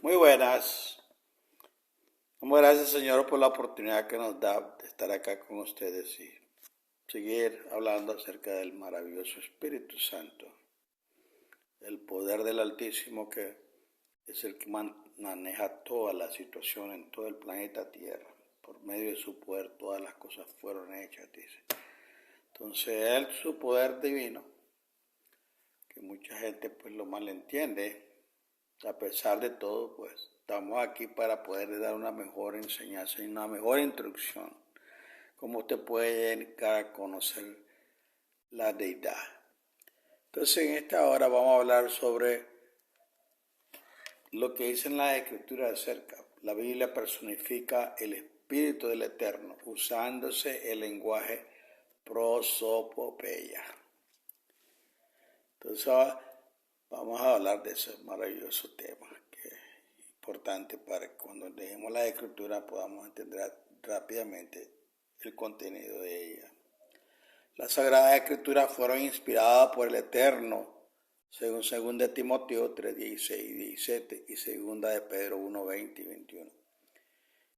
Muy buenas. Muchas gracias, Señor, por la oportunidad que nos da de estar acá con ustedes y seguir hablando acerca del maravilloso Espíritu Santo, el poder del Altísimo que es el que maneja toda la situación en todo el planeta Tierra. Por medio de su poder todas las cosas fueron hechas, dice. Entonces, Él, su poder divino, que mucha gente pues lo malentiende, a pesar de todo, pues estamos aquí para poder dar una mejor enseñanza y una mejor instrucción, como usted puede llegar a conocer la deidad. Entonces, en esta hora vamos a hablar sobre lo que dice en la Escritura acerca. La Biblia personifica el Espíritu del Eterno, usándose el lenguaje prosopopeya. Entonces, vamos a hablar de ese maravilloso tema que es importante para que cuando leemos la Escritura podamos entender rápidamente el contenido de ella. Las Sagradas Escrituras fueron inspiradas por el Eterno, según 2 Timoteo 3, 16 y 17 y 2 de Pedro 1, 20 y 21.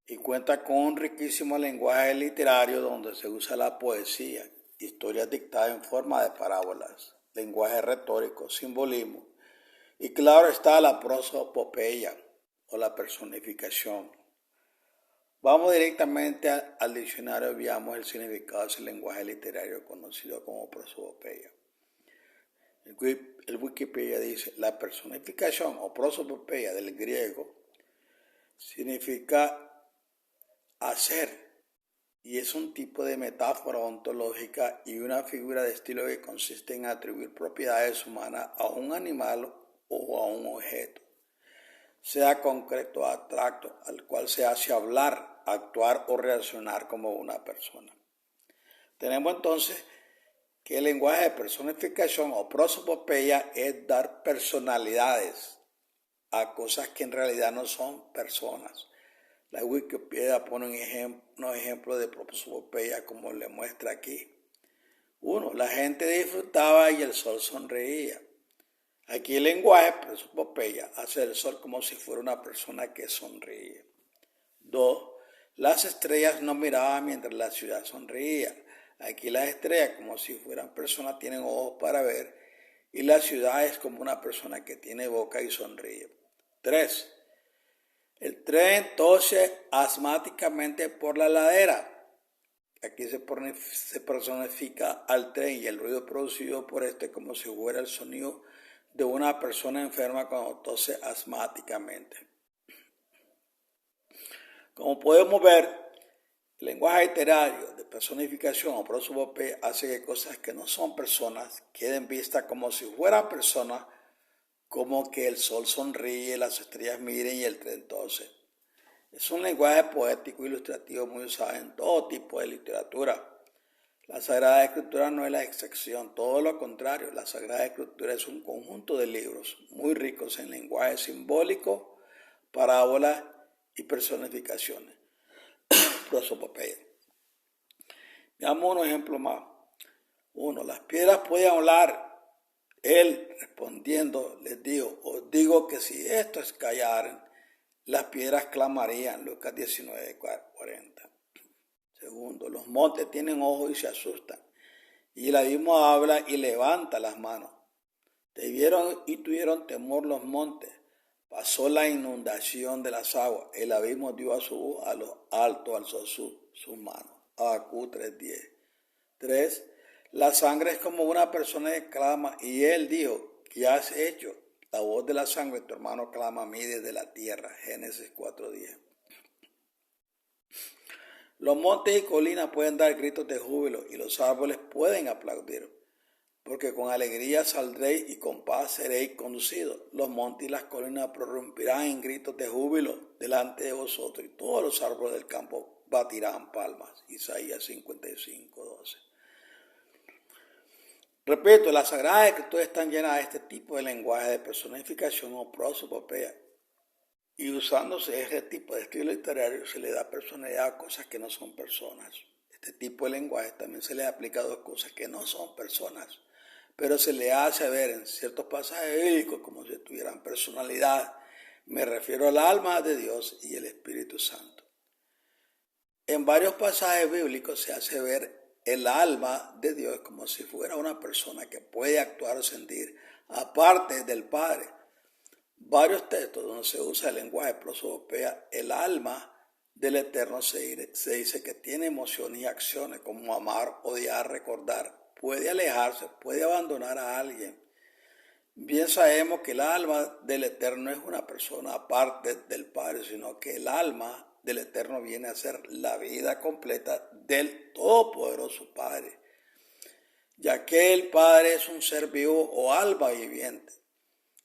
Y cuenta con un riquísimo lenguaje literario donde se usa la poesía, historias dictadas en forma de parábolas, lenguaje retórico, simbolismo, y claro está la prosopopeya o la personificación. Vamos directamente al diccionario y veamos el significado de ese lenguaje literario conocido como prosopopeya. El Wikipedia dice, la personificación o prosopopeya del griego significa hacer y es un tipo de metáfora ontológica y una figura de estilo que consiste en atribuir propiedades humanas a un animal o a un objeto, sea concreto o abstracto, al cual se hace hablar, actuar o reaccionar como una persona. Tenemos entonces que el lenguaje de personificación o prosopopeya es dar personalidades a cosas que en realidad no son personas. La Wikipedia pone unos ejemplos de prosopopeya como le muestra aquí. 1. La gente disfrutaba y el sol sonreía. Aquí el lenguaje prosopopeya hace el sol como si fuera una persona que sonríe. 2. Las estrellas no miraban mientras la ciudad sonreía. Aquí las estrellas como si fueran personas tienen ojos para ver y la ciudad es como una persona que tiene boca y sonríe. 3. El tren tose asmáticamente por la ladera. Aquí se personifica al tren y el ruido producido por este como si fuera el sonido de una persona enferma cuando tose asmáticamente. Como podemos ver, el lenguaje literario de personificación o prosopopeya hace que cosas que no son personas queden vistas como si fueran personas, como que el sol sonríe, las estrellas miren y el tren tose. Es un lenguaje poético e ilustrativo muy usado en todo tipo de literatura. La Sagrada Escritura no es la excepción, todo lo contrario. La Sagrada Escritura es un conjunto de libros muy ricos en lenguaje simbólico, parábolas y personificaciones. Prosopopeya. Veamos un ejemplo más. 1. Las piedras pueden hablar. Él respondiendo les dijo, os digo que si estos callaran, las piedras clamarían. Lucas 19, 40. 2. Los montes tienen ojos y se asustan. Y el abismo habla y levanta las manos. Te vieron y tuvieron temor los montes. Pasó la inundación de las aguas. El abismo dio a su voz, a lo alto alzó sus manos. Habacuc 3:10. 3. La sangre es como una persona que clama y él dijo, ¿qué has hecho? La voz de la sangre, tu hermano clama a mí desde la tierra. Génesis 4:10. Los montes y colinas pueden dar gritos de júbilo y los árboles pueden aplaudir, porque con alegría saldréis y con paz seréis conducidos. Los montes y las colinas prorrumpirán en gritos de júbilo delante de vosotros y todos los árboles del campo batirán palmas. Isaías 55:12. Repito, las Sagradas Escrituras están llenas de este tipo de lenguaje de personificación o prosopopeya. Y usándose ese tipo de estilo literario se le da personalidad a cosas que no son personas. Este tipo de lenguaje también se le ha aplicado a cosas que no son personas, pero se le hace ver en ciertos pasajes bíblicos como si tuvieran personalidad, Me refiero al alma de Dios y el Espíritu Santo. En varios pasajes bíblicos se hace ver el alma de Dios como si fuera una persona que puede actuar o sentir aparte del Padre. Varios textos donde se usa el lenguaje prosopopea, el alma del Eterno se dice que tiene emociones y acciones como amar, odiar, recordar. Puede alejarse, puede abandonar a alguien. Bien sabemos que el alma del Eterno es una persona aparte del Padre, sino que el alma del Eterno viene a ser la vida completa del Todopoderoso Padre, ya que el Padre es un ser vivo o alma viviente.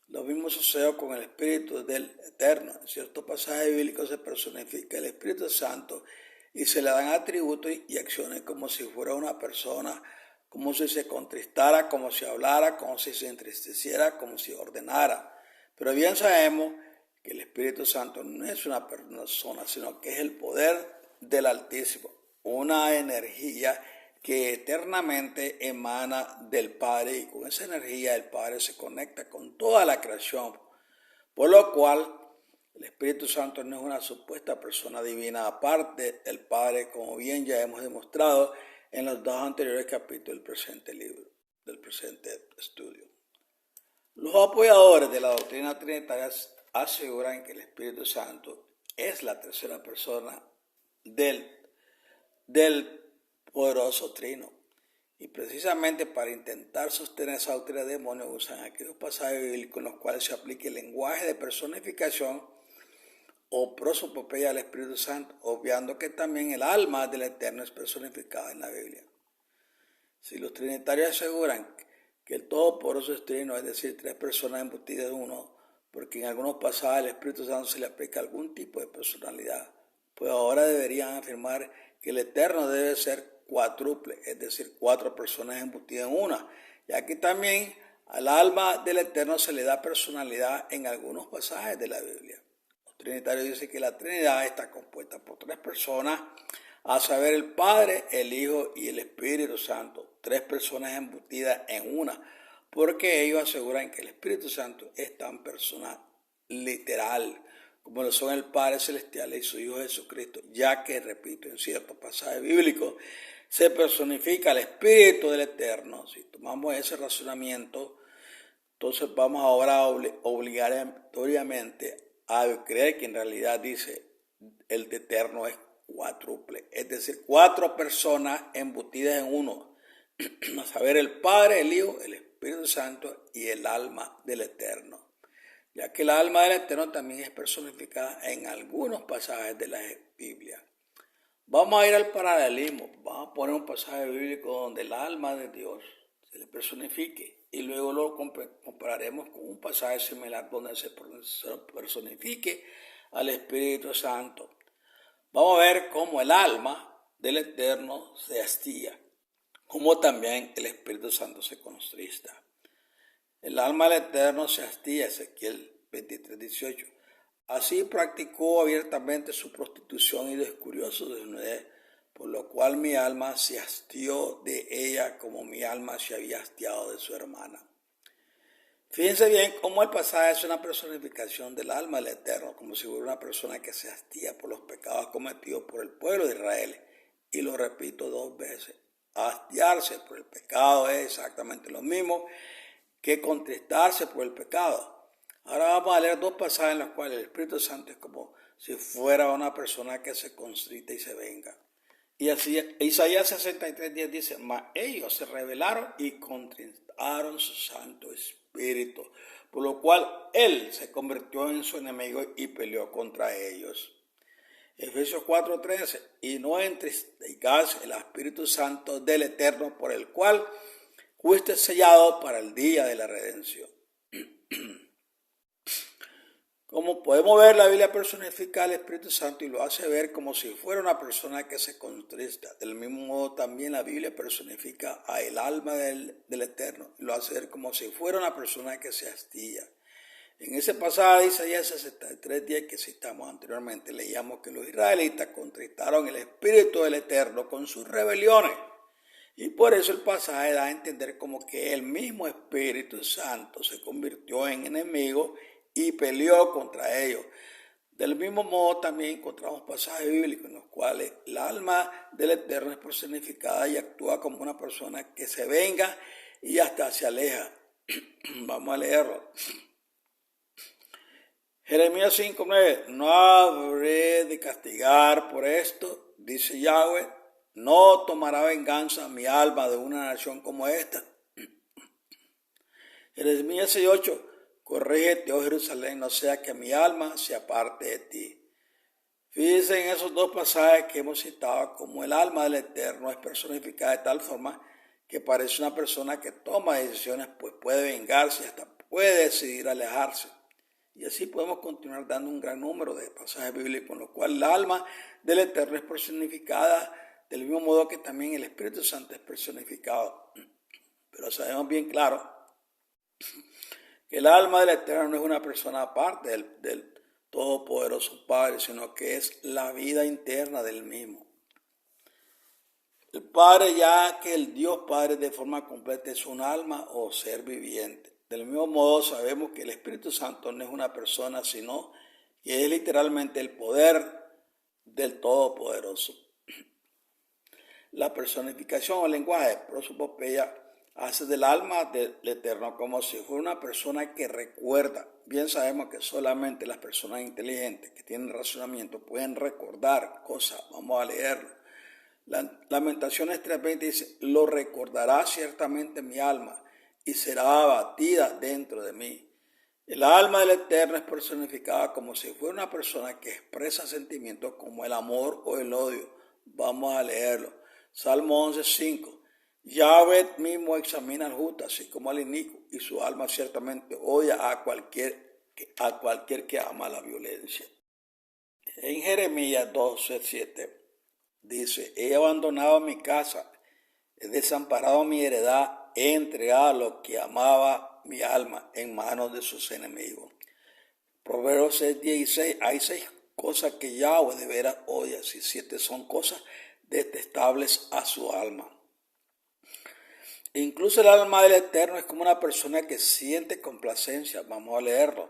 Lo mismo sucede con el Espíritu del Eterno. En ciertos pasajes bíblicos se personifica el Espíritu Santo y se le dan atributos y acciones como si fuera una persona, como si se contristara, como si hablara, como si se entristeciera, como si ordenara. Pero bien sabemos que el Espíritu Santo no es una persona, sino que es el poder del Altísimo, una energía que eternamente emana del Padre, y con esa energía el Padre se conecta con toda la creación, por lo cual el Espíritu Santo no es una supuesta persona divina aparte del Padre, como bien ya hemos demostrado en los dos anteriores capítulos del presente libro, del presente estudio. Los apoyadores de la doctrina trinitaria aseguran que el Espíritu Santo es la tercera persona del poderoso trino. Y precisamente para intentar sostener esa doctrina de demonios usan aquellos pasajes bíblicos en los cuales se aplica el lenguaje de personificación o prosopopeya al Espíritu Santo, obviando que también el alma del Eterno es personificada en la Biblia. Si los trinitarios aseguran que el Todopoderoso es trino, es decir, tres personas embutidas en uno, porque en algunos pasajes al Espíritu Santo se le aplica algún tipo de personalidad, pues ahora deberían afirmar que el Eterno debe ser cuádruple, es decir, cuatro personas embutidas en una. Y aquí también al alma del Eterno se le da personalidad en algunos pasajes de la Biblia. Los trinitarios dicen que la Trinidad está compuesta por tres personas, a saber, el Padre, el Hijo y el Espíritu Santo, tres personas embutidas en una, porque ellos aseguran que el Espíritu Santo es tan persona literal como lo son el Padre Celestial y su Hijo Jesucristo, ya que, repito, en ciertos pasajes bíblicos se personifica el Espíritu del Eterno. Si tomamos ese razonamiento, entonces vamos ahora obligatoriamente a creer que en realidad dice el Eterno es cuádruple, es decir, cuatro personas embutidas en uno, a saber, el Padre, el Hijo, el Espíritu Santo y el alma del Eterno, ya que el alma del Eterno también es personificada en algunos pasajes de la Biblia. Vamos a ir al paralelismo, vamos a poner un pasaje bíblico donde el alma de Dios se le personifique y luego lo compararemos con un pasaje similar donde se personifique al Espíritu Santo. Vamos a ver cómo el alma del Eterno se hastía, como también el Espíritu Santo se contrista. El alma del Eterno se hastía, Ezequiel 23:18. Así practicó abiertamente su prostitución y descubrió su desnudez, por lo cual mi alma se hastió de ella como mi alma se había hastiado de su hermana. Fíjense bien cómo el pasaje es una personificación del alma del Eterno, como si fuera una persona que se hastía por los pecados cometidos por el pueblo de Israel. Y lo repito dos veces, hastiarse por el pecado es exactamente lo mismo que contristarse por el pecado. Ahora vamos a leer dos pasajes en los cuales el Espíritu Santo es como si fuera una persona que se constrita y se venga. Y así Isaías 63:10 dice, mas ellos se rebelaron y contristaron su Santo Espíritu, por lo cual él se convirtió en su enemigo y peleó contra ellos. Efesios 4:13, y no entristezcáis el Espíritu Santo del Eterno, por el cual fuiste sellado para el día de la redención. Como podemos ver, la Biblia personifica al Espíritu Santo y lo hace ver como si fuera una persona que se contrista. Del mismo modo, también la Biblia personifica al alma del Eterno y lo hace ver como si fuera una persona que se hastía. En ese pasaje de Isaías 63:10 que citamos anteriormente, leíamos que los israelitas contristaron el Espíritu del Eterno con sus rebeliones. Y por eso el pasaje da a entender como que el mismo Espíritu Santo se convirtió en enemigo y peleó contra ellos. Del mismo modo también encontramos pasajes bíblicos en los cuales el alma del Eterno es personificada y actúa como una persona que se venga y hasta se aleja. Vamos a leerlo. Jeremías 5:9, no habré de castigar por esto, dice Yahweh, no tomará venganza mi alma de una nación como esta. Jeremías 6:8, corrígete, oh Jerusalén, no sea que mi alma se aparte de ti. Fíjense en esos dos pasajes que hemos citado, como el alma del Eterno es personificada de tal forma que parece una persona que toma decisiones, pues puede vengarse y hasta puede decidir alejarse. Y así podemos continuar dando un gran número de pasajes bíblicos, en los cuales el alma del Eterno es personificada del mismo modo que también el Espíritu Santo es personificado. Pero sabemos bien claro que el alma del Eterno no es una persona aparte del Todopoderoso Padre, sino que es la vida interna del mismo. El Padre, ya que el Dios Padre de forma completa es un alma o ser viviente. Del mismo modo sabemos que el Espíritu Santo no es una persona, sino que es literalmente el poder del Todopoderoso. La personificación o lenguaje prosopopeya hace del alma del Eterno como si fuera una persona que recuerda. Bien sabemos que solamente las personas inteligentes que tienen razonamiento pueden recordar cosas. Vamos a leerlo. Lamentaciones 3:20 dice, lo recordará ciertamente mi alma y será abatida dentro de mí. El alma del Eterno es personificada como si fuera una persona que expresa sentimientos como el amor o el odio. Vamos a leerlo. Salmo 11:5. Yahweh mismo examina al justo, así como al inicuo, y su alma ciertamente odia a cualquier que ama la violencia. En Jeremías 12:7 dice, he abandonado mi casa, he desamparado mi heredad, he entregado a lo que amaba mi alma en manos de sus enemigos. Proverbios 6:16, hay 6 cosas que Yahweh de veras odia, si 7 son cosas detestables a su alma. Incluso el alma del Eterno es como una persona que siente complacencia. Vamos a leerlo.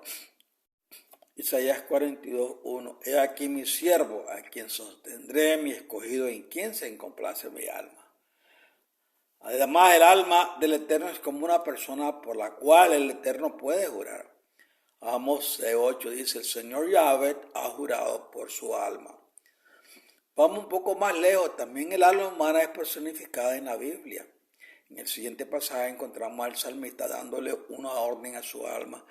Isaías 42:1. He aquí mi siervo, a quien sostendré, mi escogido, en quien se complace mi alma. Además, el alma del Eterno es como una persona por la cual el Eterno puede jurar. Amós 6:8 dice, el Señor Yahweh ha jurado por su alma. Vamos un poco más lejos, también el alma humana es personificada en la Biblia. En el siguiente pasaje encontramos al salmista dándole una orden a su alma,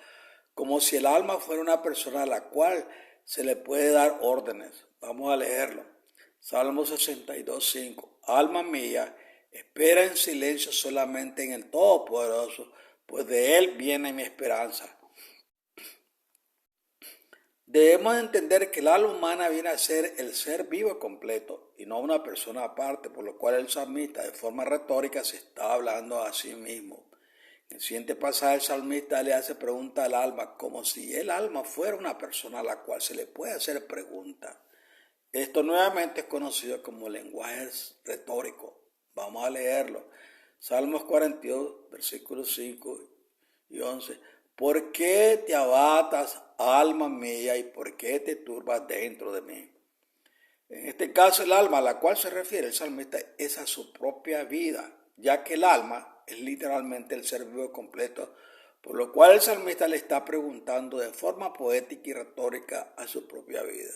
como si el alma fuera una persona a la cual se le puede dar órdenes. Vamos a leerlo. Salmo 62:5. Alma mía, espera en silencio solamente en el Todopoderoso, pues de Él viene mi esperanza. Debemos entender que el alma humana viene a ser el ser vivo completo y no una persona aparte, por lo cual el salmista de forma retórica se está hablando a sí mismo. En el siguiente pasaje el salmista le hace pregunta al alma como si el alma fuera una persona a la cual se le puede hacer pregunta. Esto nuevamente es conocido como lenguaje retórico. Vamos a leerlo. Salmos 42, versículos 5 y 11. ¿Por qué te abatas, alma mía, y por qué te turbas dentro de mí? En este caso, el alma a la cual se refiere el salmista es a su propia vida, ya que el alma es literalmente el ser vivo completo, por lo cual el salmista le está preguntando de forma poética y retórica a su propia vida.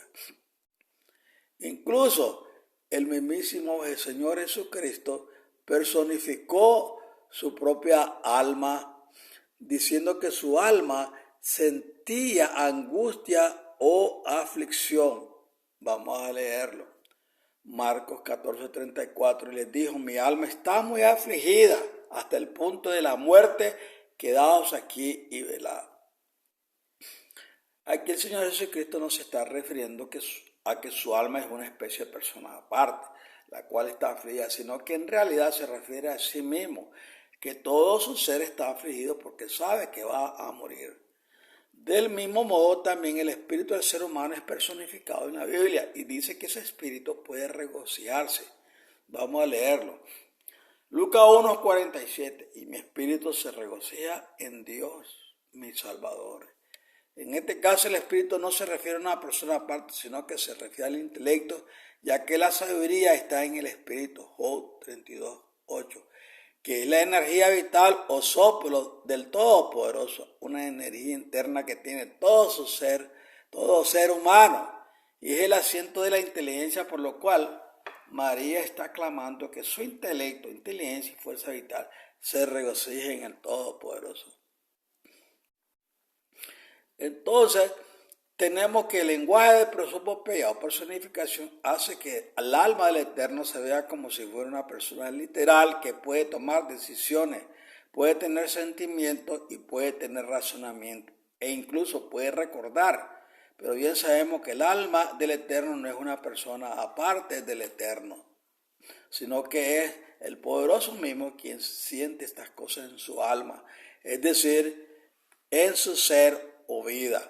Incluso el mismísimo Señor Jesucristo personificó su propia alma, diciendo que su alma sentía angustia o aflicción. Vamos a leerlo. Marcos 14:34, y les dijo, mi alma está muy afligida hasta el punto de la muerte, quedaos aquí y velad. Aquí el Señor Jesucristo nos está refiriendo a que su alma es una especie de persona aparte, la cual está afligida, sino que en realidad se refiere a sí mismo, que todo su ser está afligido porque sabe que va a morir. Del mismo modo también el espíritu del ser humano es personificado en la Biblia y dice que ese espíritu puede regocijarse. Vamos a leerlo. Lucas 1:47, y mi espíritu se regocija en Dios, mi Salvador. En este caso el espíritu no se refiere a una persona aparte, sino que se refiere al intelecto, ya que la sabiduría está en el espíritu, Job 32:8, que es la energía vital o soplo del Todopoderoso, una energía interna que tiene todo ser humano, y es el asiento de la inteligencia, por lo cual María está clamando que su intelecto, inteligencia y fuerza vital se regocijen en el Todopoderoso. Entonces, tenemos que el lenguaje de prosopopea o personificación hace que al alma del Eterno se vea como si fuera una persona literal que puede tomar decisiones, puede tener sentimientos y puede tener razonamiento e incluso puede recordar. Pero bien sabemos que el alma del Eterno no es una persona aparte del Eterno, sino que es el poderoso mismo quien siente estas cosas en su alma, es decir, en su ser o vida.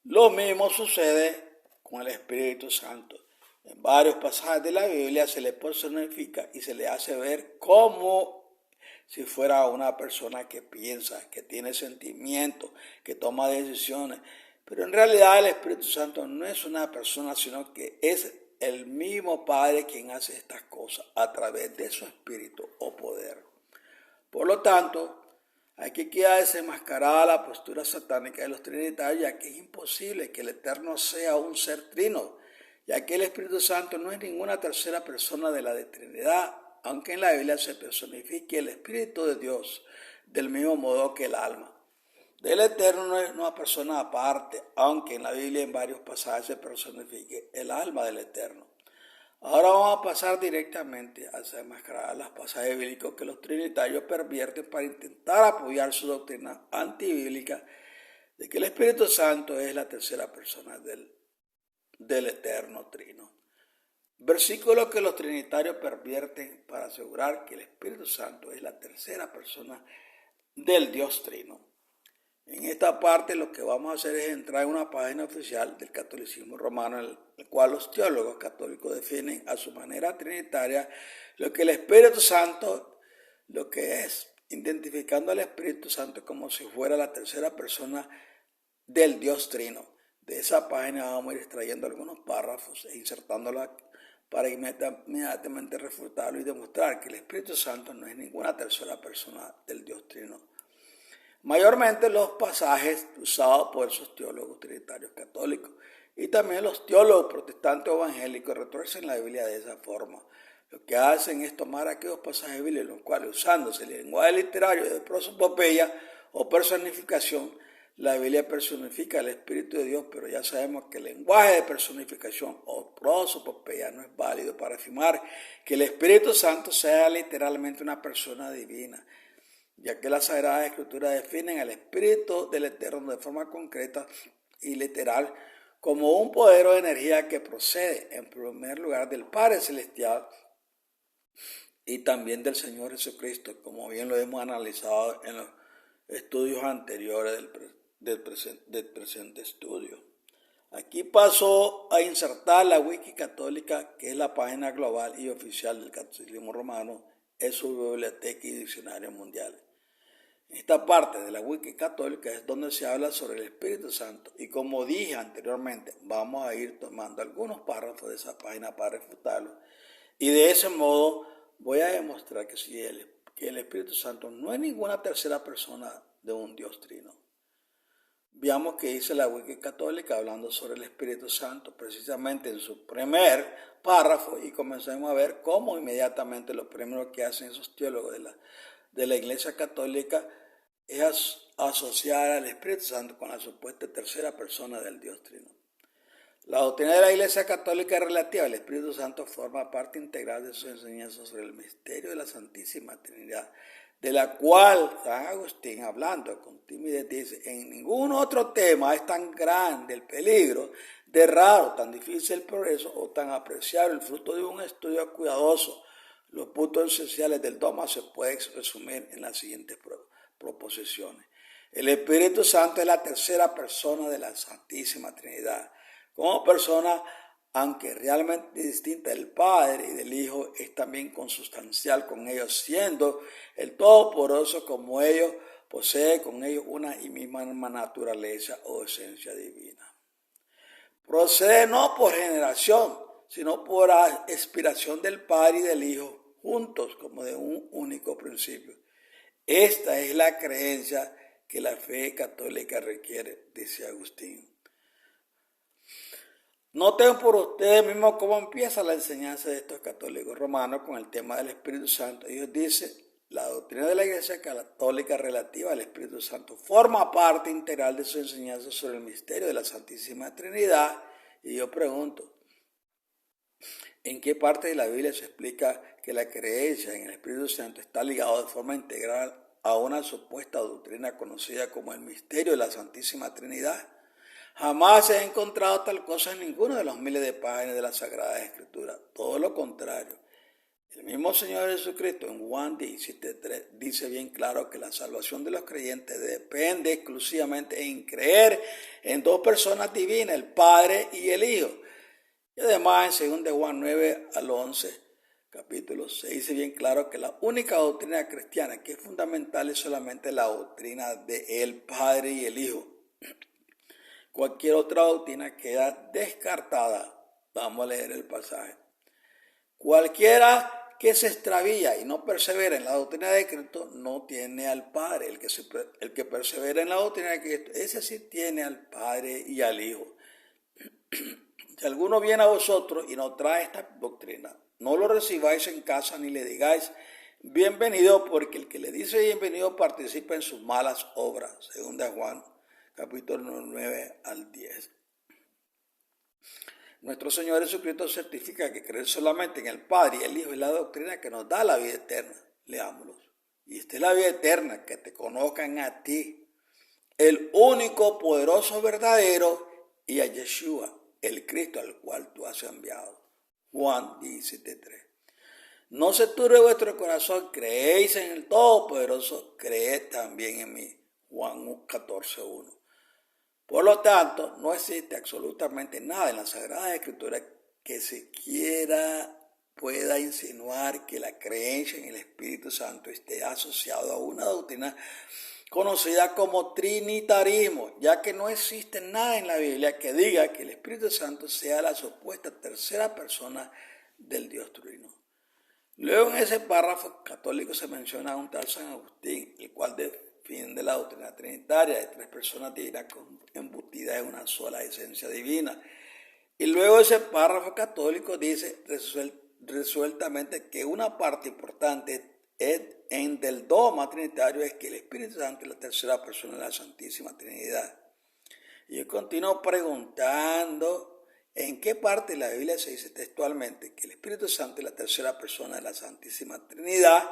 Lo mismo sucede con el Espíritu Santo. En varios pasajes de la Biblia se le personifica y se le hace ver como si fuera una persona que piensa, que tiene sentimientos, que toma decisiones. Pero en realidad el Espíritu Santo no es una persona, sino que es el mismo Padre quien hace estas cosas a través de su Espíritu o poder. Por lo tanto, aquí queda desenmascarada la postura satánica de los trinitarios, ya que es imposible que el Eterno sea un ser trino, ya que el Espíritu Santo no es ninguna tercera persona de la Trinidad, aunque en la Biblia se personifique el Espíritu de Dios del mismo modo que el alma. Del Eterno no es una persona aparte, aunque en la Biblia en varios pasajes se personifique el alma del Eterno. Ahora vamos a pasar directamente a desenmascarar los pasajes bíblicos que los trinitarios pervierten para intentar apoyar su doctrina antibíblica de que el Espíritu Santo es la tercera persona del Eterno Trino. Versículos que los trinitarios pervierten para asegurar que el Espíritu Santo es la tercera persona del Dios Trino. En esta parte lo que vamos a hacer es entrar en una página oficial del catolicismo romano, en el cual los teólogos católicos definen a su manera trinitaria lo que el Espíritu Santo, lo que es, identificando al Espíritu Santo como si fuera la tercera persona del Dios Trino. De esa página vamos a ir extrayendo algunos párrafos e insertándolos para inmediatamente refutarlo y demostrar que el Espíritu Santo no es ninguna tercera persona del Dios Trino. Mayormente los pasajes usados por esos teólogos trinitarios católicos y también los teólogos protestantes evangélicos retuercen la Biblia de esa forma. Lo que hacen es tomar aquellos pasajes bíblicos, los cuales usándose el lenguaje literario de prosopopeya o personificación, la Biblia personifica el Espíritu de Dios, pero ya sabemos que el lenguaje de personificación o prosopopeya no es válido para afirmar que el Espíritu Santo sea literalmente una persona divina, ya que las Sagradas Escrituras definen al Espíritu del Eterno de forma concreta y literal como un poder o energía que procede en primer lugar del Padre Celestial y también del Señor Jesucristo, como bien lo hemos analizado en los estudios anteriores del presente estudio. Aquí paso a insertar la Wiki Católica, que es la página global y oficial del Catolicismo Romano, en su biblioteca y diccionario mundial. Esta parte de la Wiki Católica es donde se habla sobre el Espíritu Santo y como dije anteriormente, vamos a ir tomando algunos párrafos de esa página para refutarlo y de ese modo voy a demostrar que el Espíritu Santo no es ninguna tercera persona de un Dios trino. Veamos qué dice la Wiki Católica hablando sobre el Espíritu Santo precisamente en su primer párrafo y comencemos a ver cómo inmediatamente lo primero que hacen esos teólogos de la Iglesia Católica es asociar al Espíritu Santo con la supuesta tercera persona del Dios Trino. La doctrina de la Iglesia Católica relativa al Espíritu Santo forma parte integral de sus enseñanzas sobre el misterio de la Santísima Trinidad, de la cual San Agustín, hablando con timidez, dice: en ningún otro tema es tan grande el peligro de raro, tan difícil el progreso o tan apreciable el fruto de un estudio cuidadoso. Los puntos esenciales del dogma se pueden resumir en las siguientes proposiciones. El Espíritu Santo es la tercera persona de la Santísima Trinidad. Como persona, aunque realmente distinta del Padre y del Hijo, es también consustancial con ellos, siendo el Todopoderoso como ellos, posee con ellos una y misma naturaleza o esencia divina. Procede no por generación, sino por aspiración del Padre y del Hijo, juntos como de un único principio. Esta es la creencia que la fe católica requiere, dice Agustín. Noten por ustedes mismos cómo empieza la enseñanza de estos católicos romanos con el tema del Espíritu Santo. Ellos dicen, la doctrina de la Iglesia Católica relativa al Espíritu Santo forma parte integral de su enseñanza sobre el misterio de la Santísima Trinidad. Y yo pregunto, ¿en qué parte de la Biblia se explica que la creencia en el Espíritu Santo está ligada de forma integral a una supuesta doctrina conocida como el misterio de la Santísima Trinidad? Jamás se ha encontrado tal cosa en ninguno de los miles de páginas de la Sagrada Escritura. Todo lo contrario. El mismo Señor Jesucristo en Juan 17:3 dice bien claro que la salvación de los creyentes depende exclusivamente en creer en dos personas divinas, el Padre y el Hijo. Y además en 2 Juan 9 al 11, capítulo 6, dice bien claro que la única doctrina cristiana que es fundamental es solamente la doctrina de el Padre y el Hijo. Cualquier otra doctrina queda descartada. Vamos a leer el pasaje. Cualquiera que se extravía y no persevera en la doctrina de Cristo no tiene al Padre. El que persevera en la doctrina de Cristo, ese sí tiene al Padre y al Hijo. Si alguno viene a vosotros y no trae esta doctrina, no lo recibáis en casa ni le digáis bienvenido, porque el que le dice bienvenido participa en sus malas obras. 2 Juan capítulo 9 al 10. Nuestro Señor Jesucristo certifica que creer solamente en el Padre y el Hijo es la doctrina que nos da la vida eterna. Leámoslos. Y esta es la vida eterna, que te conozcan a ti, el único poderoso verdadero, y a Yeshua, el Cristo al cual tú has enviado. Juan 17:3. No se turbe vuestro corazón, creéis en el Todopoderoso, creed también en mí. Juan 14:1. Por lo tanto, no existe absolutamente nada en la Sagrada Escritura que siquiera pueda insinuar que la creencia en el Espíritu Santo esté asociada a una doctrina conocida como trinitarismo, ya que no existe nada en la Biblia que diga que el Espíritu Santo sea la supuesta tercera persona del Dios Trino. Luego en ese párrafo católico se menciona a un tal San Agustín, el cual defiende la doctrina trinitaria de tres personas divinas embutidas en una sola esencia divina. Y luego ese párrafo católico dice resueltamente que una parte importante del dogma trinitario es que el Espíritu Santo es la tercera persona de la Santísima Trinidad. Y yo continúo preguntando en qué parte de la Biblia se dice textualmente que el Espíritu Santo es la tercera persona de la Santísima Trinidad.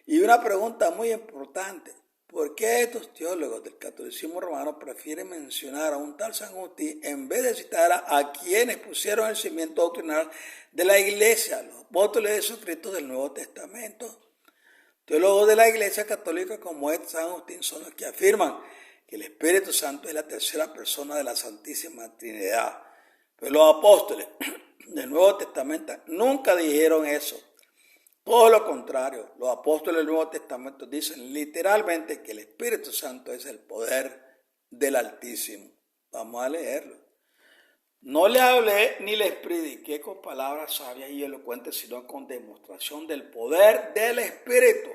Y una pregunta muy importante: ¿por qué estos teólogos del catolicismo romano prefieren mencionar a un tal San Agustín en vez de citar a quienes pusieron el cimiento doctrinal de la Iglesia, los apóstoles de Jesucristo del Nuevo Testamento? Teólogos de la Iglesia Católica como San Agustín son los que afirman que el Espíritu Santo es la tercera persona de la Santísima Trinidad. Pero los apóstoles del Nuevo Testamento nunca dijeron eso. Todo lo contrario, los apóstoles del Nuevo Testamento dicen literalmente que el Espíritu Santo es el poder del Altísimo. Vamos a leerlo. No le hablé ni les prediqué con palabras sabias y elocuentes, sino con demostración del poder del Espíritu,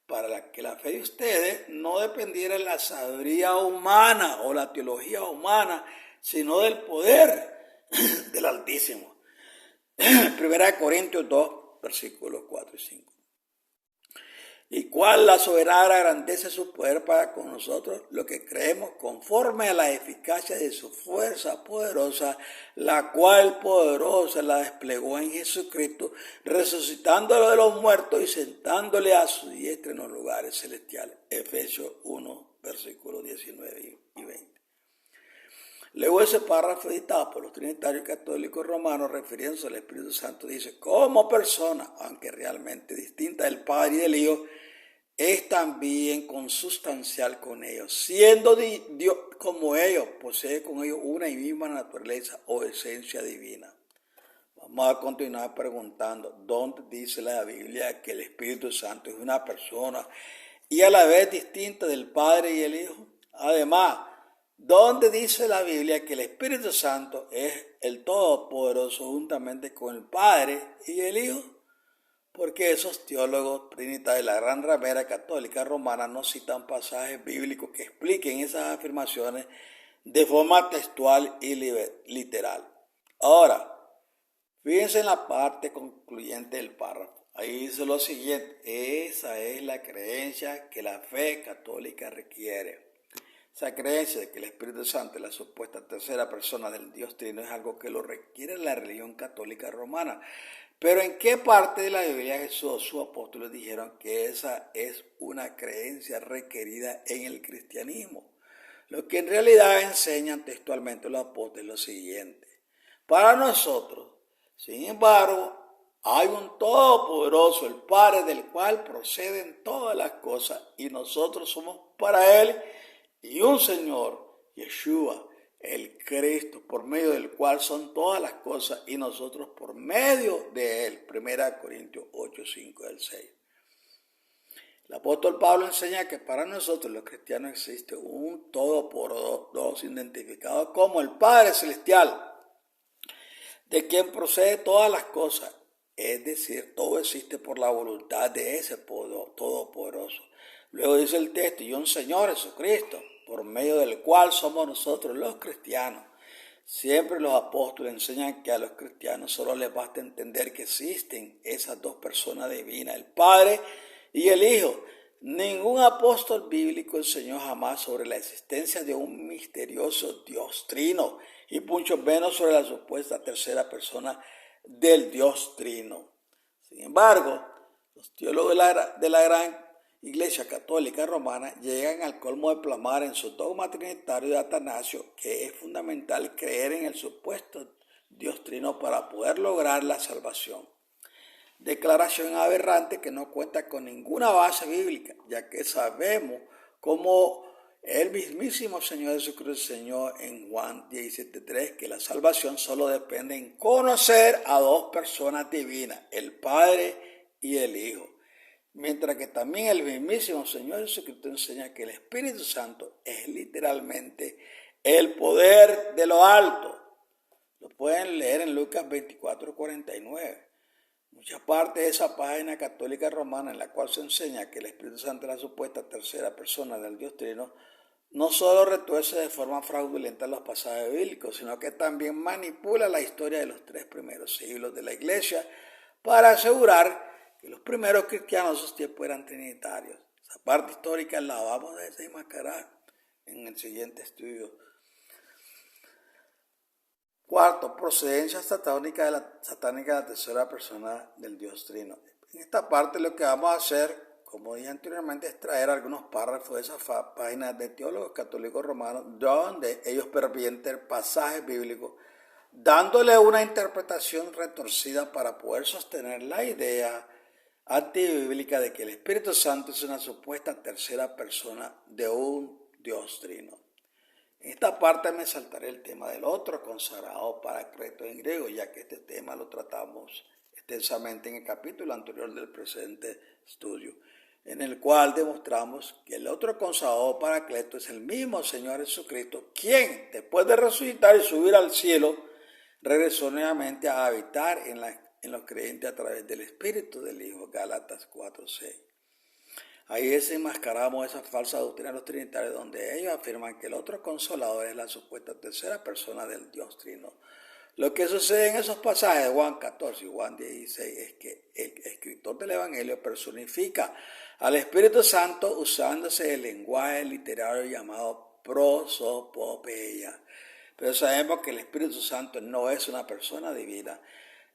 para que la fe de ustedes no dependiera de la sabiduría humana o la teología humana, sino del poder del Altísimo. 1 Corintios 2, versículos 4 y 5. ¿Y cuál la soberana grandeza de su poder para con nosotros, lo que creemos, conforme a la eficacia de su fuerza poderosa, la cual poderosa la desplegó en Jesucristo, resucitándolo de los muertos y sentándole a su diestra en los lugares celestiales? Efesios 1, versículos 19 y 20. Luego ese párrafo editado por los trinitarios católicos romanos, refiriéndose al Espíritu Santo, dice: como persona, aunque realmente distinta del Padre y del Hijo, es también consustancial con ellos, siendo Dios como ellos, posee con ellos una y misma naturaleza o esencia divina. Vamos a continuar preguntando, ¿dónde dice la Biblia que el Espíritu Santo es una persona y a la vez distinta del Padre y el Hijo? Además, ¿dónde dice la Biblia que el Espíritu Santo es el Todopoderoso juntamente con el Padre y el Hijo? Porque esos teólogos trinitarios de la gran ramera católica romana no citan pasajes bíblicos que expliquen esas afirmaciones de forma textual y literal. Ahora, fíjense en la parte concluyente del párrafo. Ahí dice lo siguiente: esa es la creencia que la fe católica requiere. Esa creencia de que el Espíritu Santo es la supuesta tercera persona del Dios Trino es algo que lo requiere la religión católica romana. Pero ¿en qué parte de la Biblia Jesús o sus apóstoles dijeron que esa es una creencia requerida en el cristianismo? Lo que en realidad enseñan textualmente los apóstoles es lo siguiente: para nosotros, sin embargo, hay un Todopoderoso, el Padre, del cual proceden todas las cosas, y nosotros somos para Él, y un Señor, Yeshua, el Cristo, por medio del cual son todas las cosas, y nosotros por medio de Él. 1 Corintios 8, 5 al 6. El apóstol Pablo enseña que para nosotros los cristianos existe un Todopoderoso identificado como el Padre Celestial, de quien procede todas las cosas. Es decir, todo existe por la voluntad de ese Todopoderoso. Luego dice el texto: y un Señor Jesucristo, por medio del cual somos nosotros los cristianos. Siempre los apóstoles enseñan que a los cristianos solo les basta entender que existen esas dos personas divinas, el Padre y el Hijo. Ningún apóstol bíblico enseñó jamás sobre la existencia de un misterioso Dios Trino, y mucho menos sobre la supuesta tercera persona del Dios Trino. Sin embargo, los teólogos de la gran Iglesia Católica Romana llegan al colmo de plasmar en su dogma trinitario de Atanasio que es fundamental creer en el supuesto Dios Trino para poder lograr la salvación. Declaración aberrante que no cuenta con ninguna base bíblica, ya que sabemos cómo el mismísimo Señor Jesucristo enseñó en Juan 17:3 que la salvación solo depende en conocer a dos personas divinas, el Padre y el Hijo. Mientras que también el mismísimo Señor Jesucristo enseña que el Espíritu Santo es literalmente el poder de lo alto. Lo pueden leer en Lucas 24:49. Mucha parte de esa página católica romana en la cual se enseña que el Espíritu Santo es la supuesta tercera persona del Dios Trino, no solo retuerce de forma fraudulenta los pasajes bíblicos, sino que también manipula la historia de los 3 primeros siglos de la Iglesia para asegurar que los primeros cristianos de esos tiempos eran trinitarios. Esa parte histórica la vamos a desenmascarar en el siguiente estudio. Cuarto, procedencia satánica de la tercera persona del Dios Trino. En esta parte lo que vamos a hacer, como dije anteriormente, es traer algunos párrafos de esas páginas de teólogos católicos romanos donde ellos pervierten pasajes bíblicos, dándole una interpretación retorcida para poder sostener la idea antibíblica de que el Espíritu Santo es una supuesta tercera persona de un Dios Trino. En esta parte me saltaré el tema del otro consagrado Paracletos en griego, ya que este tema lo tratamos extensamente en el capítulo anterior del presente estudio, en el cual demostramos que el otro consagrado Paracletos es el mismo Señor Jesucristo, quien, después de resucitar y subir al cielo, regresó nuevamente a habitar en los creyentes a través del Espíritu del Hijo, Gálatas 4:6. Ahí desenmascaramos esa falsa doctrina de los trinitarios, donde ellos afirman que el otro consolador es la supuesta tercera persona del Dios Trino. Lo que sucede en esos pasajes de Juan 14 y Juan 16 es que el escritor del Evangelio personifica al Espíritu Santo usándose el lenguaje literario llamado prosopopeia. Pero sabemos que el Espíritu Santo no es una persona divina,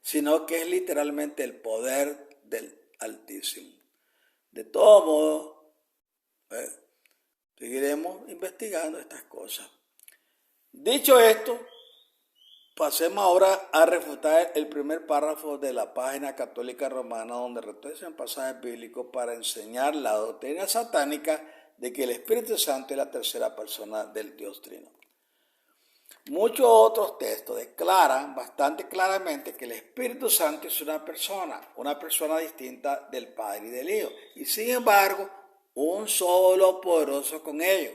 sino que es literalmente el poder del Altísimo. De todo modo, seguiremos investigando estas cosas. Dicho esto, pasemos ahora a refutar el primer párrafo de la página católica romana, donde retuercen pasajes bíblicos para enseñar la doctrina satánica de que el Espíritu Santo es la tercera persona del Dios Trino. Muchos otros textos declaran bastante claramente que el Espíritu Santo es una persona distinta del Padre y del Hijo. Y sin embargo, un solo poderoso con ellos.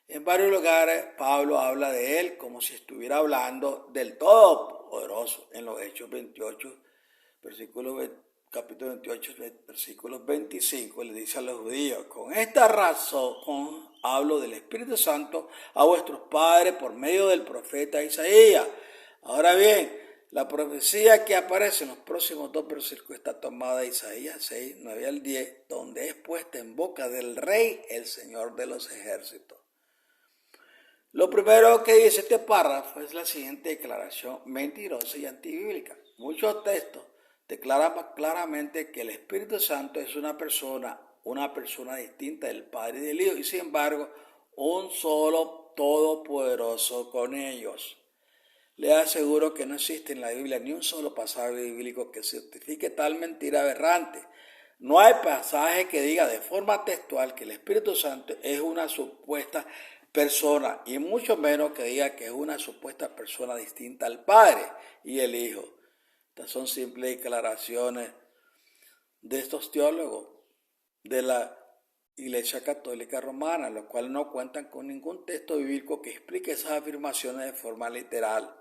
En varios lugares Pablo habla de él como si estuviera hablando del Todopoderoso. En los Hechos 28, capítulo 28, versículos 25, le dice a los judíos: con esta razón hablo del Espíritu Santo a vuestros padres por medio del profeta Isaías. Ahora bien, la profecía que aparece en los próximos dos versículos está tomada de Isaías 6, 9 al 10, donde es puesta en boca del Rey, el Señor de los ejércitos. Lo primero que dice este párrafo es la siguiente declaración mentirosa y antibíblica. Muchos textos declaran claramente que el Espíritu Santo es una persona distinta del Padre y del Hijo, y sin embargo, un solo todopoderoso con ellos. Les aseguro que no existe en la Biblia ni un solo pasaje bíblico que certifique tal mentira aberrante. No hay pasaje que diga de forma textual que el Espíritu Santo es una supuesta persona, y mucho menos que diga que es una supuesta persona distinta al Padre y el Hijo. Estas son simples declaraciones de estos teólogos de la Iglesia Católica Romana, los cuales no cuentan con ningún texto bíblico que explique esas afirmaciones de forma literal.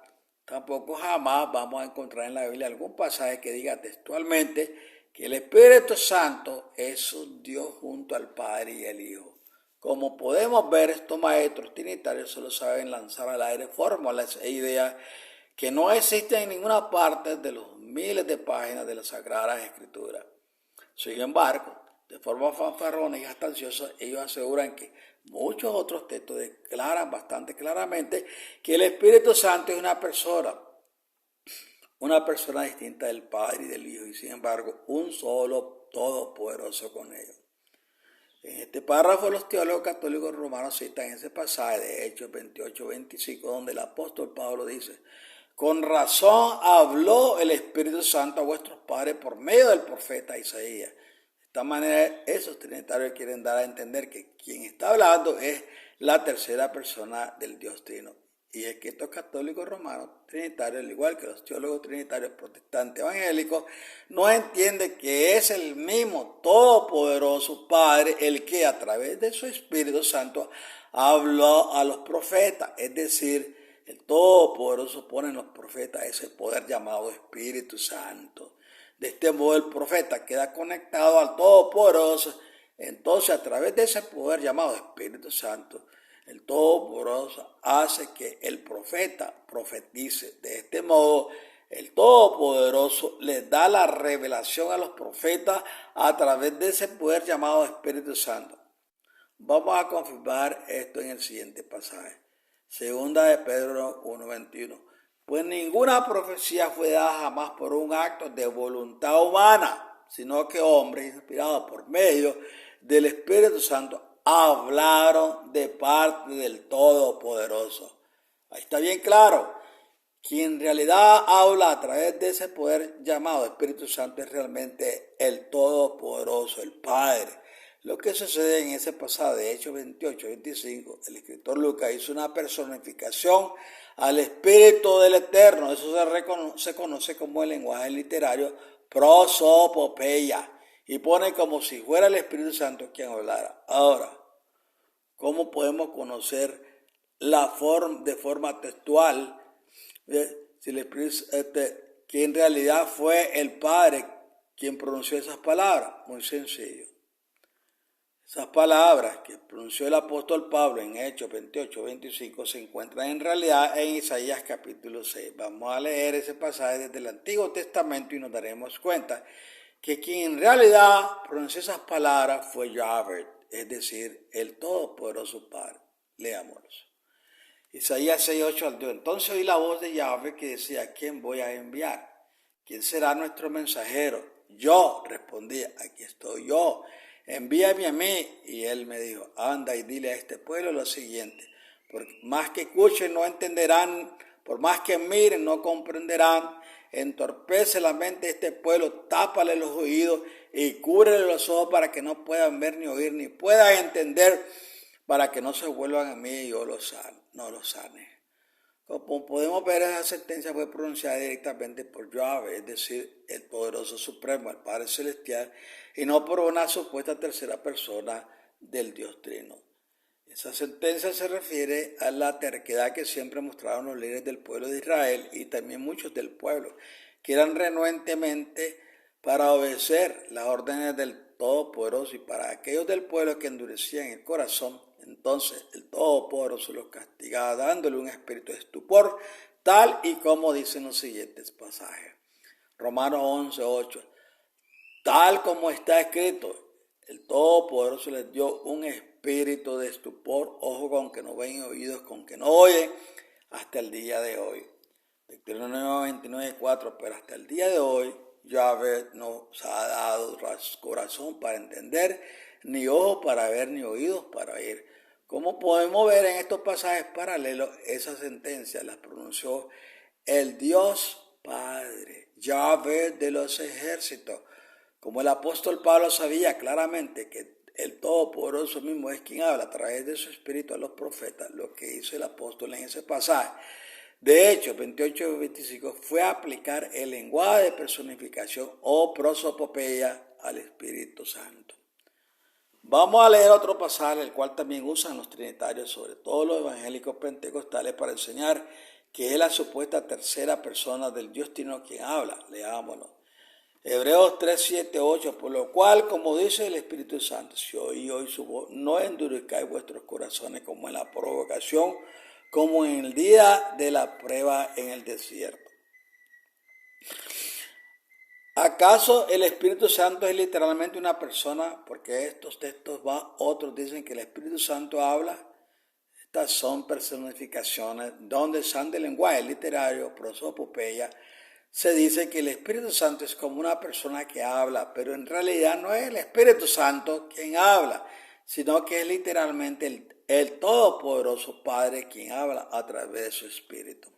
Tampoco jamás vamos a encontrar en la Biblia algún pasaje que diga textualmente que el Espíritu Santo es un Dios junto al Padre y el Hijo. Como podemos ver, estos maestros trinitarios solo saben lanzar al aire fórmulas e ideas que no existen en ninguna parte de los miles de páginas de las Sagradas Escrituras. Sin embargo, de forma fanfarrona y jactanciosa, ellos aseguran que muchos otros textos declaran bastante claramente que el Espíritu Santo es una persona distinta del Padre y del Hijo, y sin embargo, un solo todopoderoso con ellos. En este párrafo los teólogos católicos romanos citan ese pasaje de Hechos 28, 25, donde el apóstol Pablo dice: con razón habló el Espíritu Santo a vuestros padres por medio del profeta Isaías. De esta manera, esos trinitarios quieren dar a entender que quien está hablando es la tercera persona del Dios Trino. Y es que estos católicos romanos trinitarios, al igual que los teólogos trinitarios protestantes evangélicos, no entienden que es el mismo todopoderoso Padre el que a través de su Espíritu Santo habló a los profetas. Es decir, el Todopoderoso pone en los profetas ese poder llamado Espíritu Santo. De este modo el profeta queda conectado al Todopoderoso. Entonces, a través de ese poder llamado Espíritu Santo, el Todopoderoso hace que el profeta profetice. De este modo, el Todopoderoso les da la revelación a los profetas a través de ese poder llamado Espíritu Santo. Vamos a confirmar esto en el siguiente pasaje. Segunda de Pedro 1:21. Pues ninguna profecía fue dada jamás por un acto de voluntad humana, sino que hombres inspirados por medio del Espíritu Santo hablaron de parte del Todopoderoso. Ahí está bien claro. Quien en realidad habla a través de ese poder llamado Espíritu Santo es realmente el Todopoderoso, el Padre. Lo que sucede en ese pasaje de Hechos 28, 25, el escritor Lucas hizo una personificación al Espíritu del Eterno. Eso se conoce como el lenguaje literario prosopopeya, y pone como si fuera el Espíritu Santo quien hablara. Ahora, ¿cómo podemos conocer de forma textual si el Espíritu, que en realidad fue el Padre quien pronunció esas palabras? Muy sencillo. Esas palabras que pronunció el apóstol Pablo en Hechos 28, 25 se encuentran en realidad en Isaías capítulo 6. Vamos a leer ese pasaje desde el Antiguo Testamento y nos daremos cuenta que quien en realidad pronunció esas palabras fue Yahvé, es decir, el Todopoderoso Padre. Leámoslos. Isaías 6, 8 al 2. Entonces oí la voz de Yahvé que decía: ¿quién voy a enviar? ¿Quién será nuestro mensajero? Yo respondí: aquí estoy yo, envíame a mí. Y él me dijo: anda y dile a este pueblo lo siguiente: por más que escuchen no entenderán, por más que miren no comprenderán. Entorpece la mente de este pueblo, tápale los oídos y cúbrele los ojos para que no puedan ver ni oír ni puedan entender, para que no se vuelvan a mí y yo no los sane. Como podemos ver, esa sentencia fue pronunciada directamente por Yahvé, es decir, el poderoso supremo, el Padre Celestial, y no por una supuesta tercera persona del Dios Trino. Esa sentencia se refiere a la terquedad que siempre mostraron los líderes del pueblo de Israel y también muchos del pueblo, que eran renuentemente para obedecer las órdenes del Todopoderoso, y para aquellos del pueblo que endurecían el corazón, entonces el Todopoderoso los castigaba dándole un espíritu de estupor, tal y como dicen los siguientes pasajes. Romanos 11:8. Tal como está escrito, el Todopoderoso les dio un espíritu de estupor, ojo con que no ven, oídos con que no oyen, hasta el día de hoy. Deuteronomio 29:4. Pero hasta el día de hoy, Yahvé nos ha dado corazón para entender, ni ojo para ver, ni oídos para oír. Como podemos ver en estos pasajes paralelos, esas sentencias las pronunció el Dios Padre, Yahvé de los ejércitos. Como el apóstol Pablo sabía claramente que el Todopoderoso mismo es quien habla a través de su espíritu a los profetas, lo que hizo el apóstol en ese pasaje, de hecho, 28-25, fue aplicar el lenguaje de personificación o prosopopeya al Espíritu Santo. Vamos a leer otro pasaje, el cual también usan los trinitarios, sobre todo los evangélicos pentecostales, para enseñar que es la supuesta tercera persona del Dios Trino quien habla. Leámoslo. Hebreos 3:7-8, por lo cual, como dice el Espíritu Santo, si oí hoy su voz, no endurezcáis vuestros corazones como en la provocación, como en el día de la prueba en el desierto. ¿Acaso el Espíritu Santo es literalmente una persona? Porque estos textos otros dicen que el Espíritu Santo habla. Estas son personificaciones donde usan del lenguaje literario, prosopopeya. Se dice que el Espíritu Santo es como una persona que habla, pero en realidad no es el Espíritu Santo quien habla, sino que es literalmente el Todopoderoso Padre quien habla a través de su Espíritu.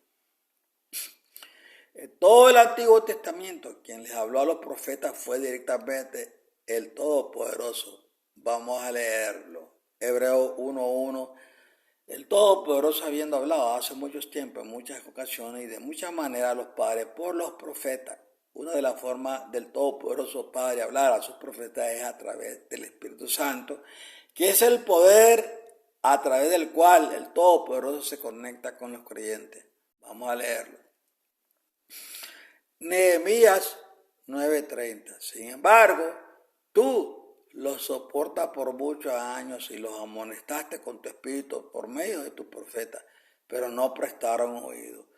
En todo el Antiguo Testamento, quien les habló a los profetas fue directamente el Todopoderoso. Vamos a leerlo. Hebreos 1:1. El Todopoderoso, habiendo hablado hace muchos tiempos, en muchas ocasiones y de muchas maneras a los padres por los profetas. Una de las formas del Todopoderoso Padre hablar a sus profetas es a través del Espíritu Santo, que es el poder a través del cual el Todopoderoso se conecta con los creyentes. Vamos a leerlo. Nehemías 9:30. Sin embargo, tú los soportas por muchos años y los amonestaste con tu espíritu por medio de tus profetas, pero no prestaron oído.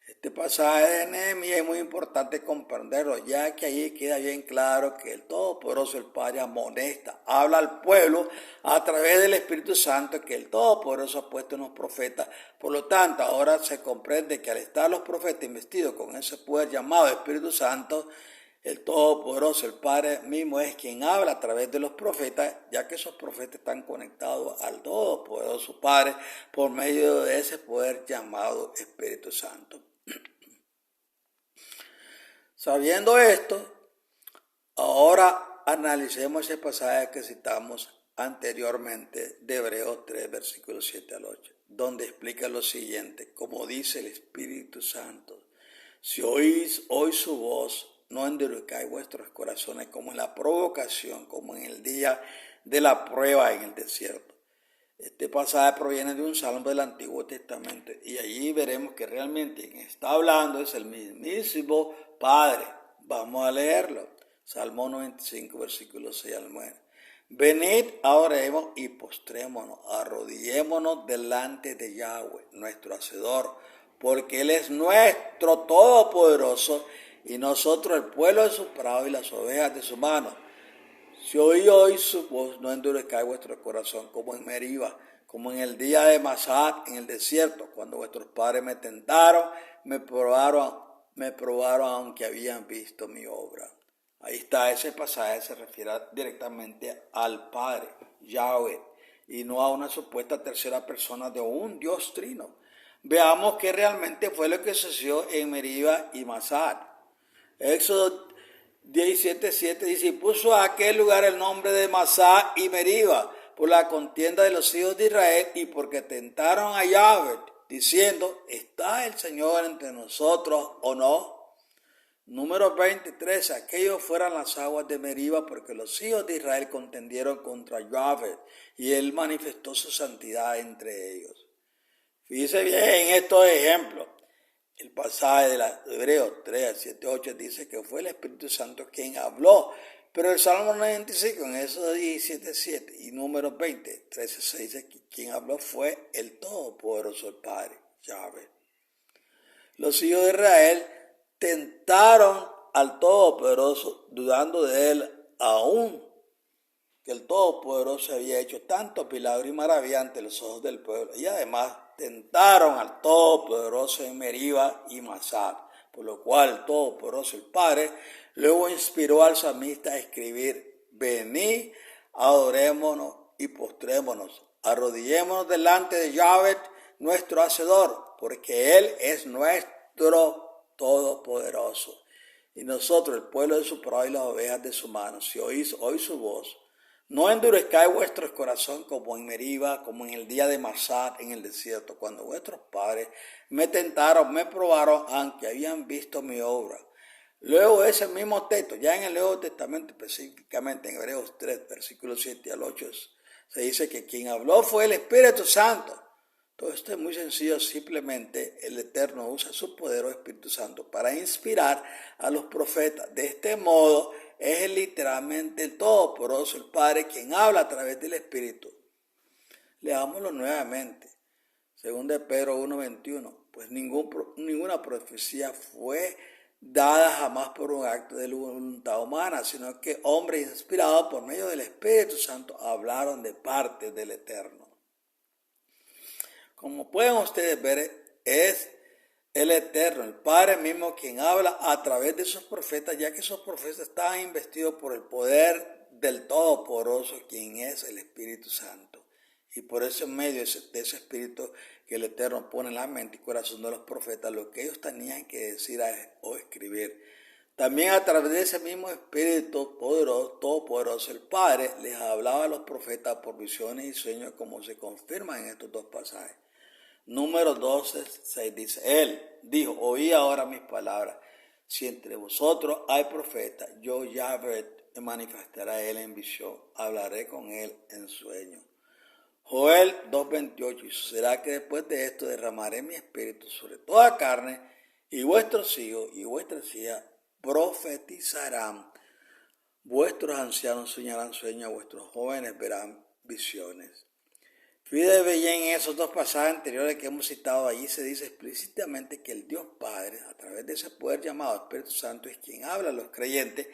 Este pasaje de Nehemías es muy importante comprenderlo, ya que allí queda bien claro que el Todopoderoso, el Padre, amonesta, habla al pueblo a través del Espíritu Santo que el Todopoderoso ha puesto en los profetas. Por lo tanto, ahora se comprende que al estar los profetas investidos con ese poder llamado Espíritu Santo, el Todopoderoso, el Padre mismo, es quien habla a través de los profetas, ya que esos profetas están conectados al Todopoderoso Padre por medio de ese poder llamado Espíritu Santo. Sabiendo esto, ahora analicemos ese pasaje que citamos anteriormente de Hebreos 3, versículos 7-8, donde explica lo siguiente, como dice el Espíritu Santo: si oís hoy su voz, no endurezcáis vuestros corazones como en la provocación, como en el día de la prueba en el desierto. Este pasaje proviene de un salmo del Antiguo Testamento y allí veremos que realmente quien está hablando es el mismísimo Padre. Vamos a leerlo. Salmo 95, versículos 6 al 9. Venid, oremos y postrémonos, arrodillémonos delante de Yahweh, nuestro Hacedor, porque Él es nuestro Todopoderoso y nosotros el pueblo de su prado y las ovejas de su mano. Si oí hoy su voz, no endurezcáis vuestro corazón como en Meriba, como en el día de Masad en el desierto, cuando vuestros padres me tentaron, me probaron aunque habían visto mi obra. Ahí está, ese pasaje se refiere directamente al Padre, Yahweh, y no a una supuesta tercera persona de un Dios trino. Veamos qué realmente fue lo que sucedió en Meriba y Masad. Éxodo 17:7 dice: y puso a aquel lugar el nombre de Masá y Meriba, por la contienda de los hijos de Israel y porque tentaron a Yahweh, diciendo: ¿está el Señor entre nosotros o no? Número 23, aquellos fueran las aguas de Meriba, porque los hijos de Israel contendieron contra Yahvé, y él manifestó su santidad entre ellos. Fíjese bien en estos ejemplos. El pasaje de Hebreos 3, 7, 8 dice que fue el Espíritu Santo quien habló. Pero el Salmo 95 en esos 17, 7 y números 20, 13, 6 dice que quien habló fue el Todopoderoso, el Padre, Yahvé. Los hijos de Israel tentaron al Todopoderoso, dudando de él, aún que el Todopoderoso había hecho tantos milagros y maravillas ante los ojos del pueblo. Y además tentaron al Todopoderoso en Meriba y Masá, por lo cual el Todopoderoso, el Padre, luego inspiró al salmista a escribir: venid, adorémonos y postrémonos, arrodillémonos delante de Yahvé, nuestro Hacedor, porque Él es nuestro Todopoderoso. Y nosotros, el pueblo de su prado y las ovejas de su mano, si oís hoy su voz, no endurezcáis vuestros corazones como en Meriba, como en el día de Masá en el desierto, cuando vuestros padres me tentaron, me probaron, aunque habían visto mi obra. Luego ese mismo texto, ya en el Nuevo Testamento, específicamente en Hebreos 3, versículos 7 al 8, se dice que quien habló fue el Espíritu Santo. Todo esto es muy sencillo, simplemente el Eterno usa su poder o Espíritu Santo para inspirar a los profetas. De este modo, es literalmente el Todopoderoso, el Padre, quien habla a través del Espíritu. Leámoslo nuevamente. Según de Pedro 1:21, pues ninguna profecía fue dada jamás por un acto de voluntad humana, sino que hombres inspirados por medio del Espíritu Santo hablaron de parte del Eterno. Como pueden ustedes ver, es el Eterno, el Padre mismo, quien habla a través de sus profetas, ya que esos profetas estaban investidos por el poder del Todopoderoso, quien es el Espíritu Santo. Y por ese medio de ese Espíritu que el Eterno pone en la mente y corazón de los profetas, lo que ellos tenían que decir o escribir. También a través de ese mismo Espíritu poderoso, todopoderoso, el Padre les hablaba a los profetas por visiones y sueños, como se confirma en estos dos pasajes. Número 12, 6 dice, Él dijo, oí ahora mis palabras. Si entre vosotros hay profeta, yo Yahvé me manifestaré a él en visión, hablaré con él en sueño. Joel 2:28, y sucederá que después de esto derramaré mi espíritu sobre toda carne, y vuestros hijos y vuestras hijas profetizarán, vuestros ancianos soñarán sueños, vuestros jóvenes verán visiones. Fíjate bien en esos dos pasajes anteriores que hemos citado, allí se dice explícitamente que el Dios Padre, a través de ese poder llamado Espíritu Santo, es quien habla a los creyentes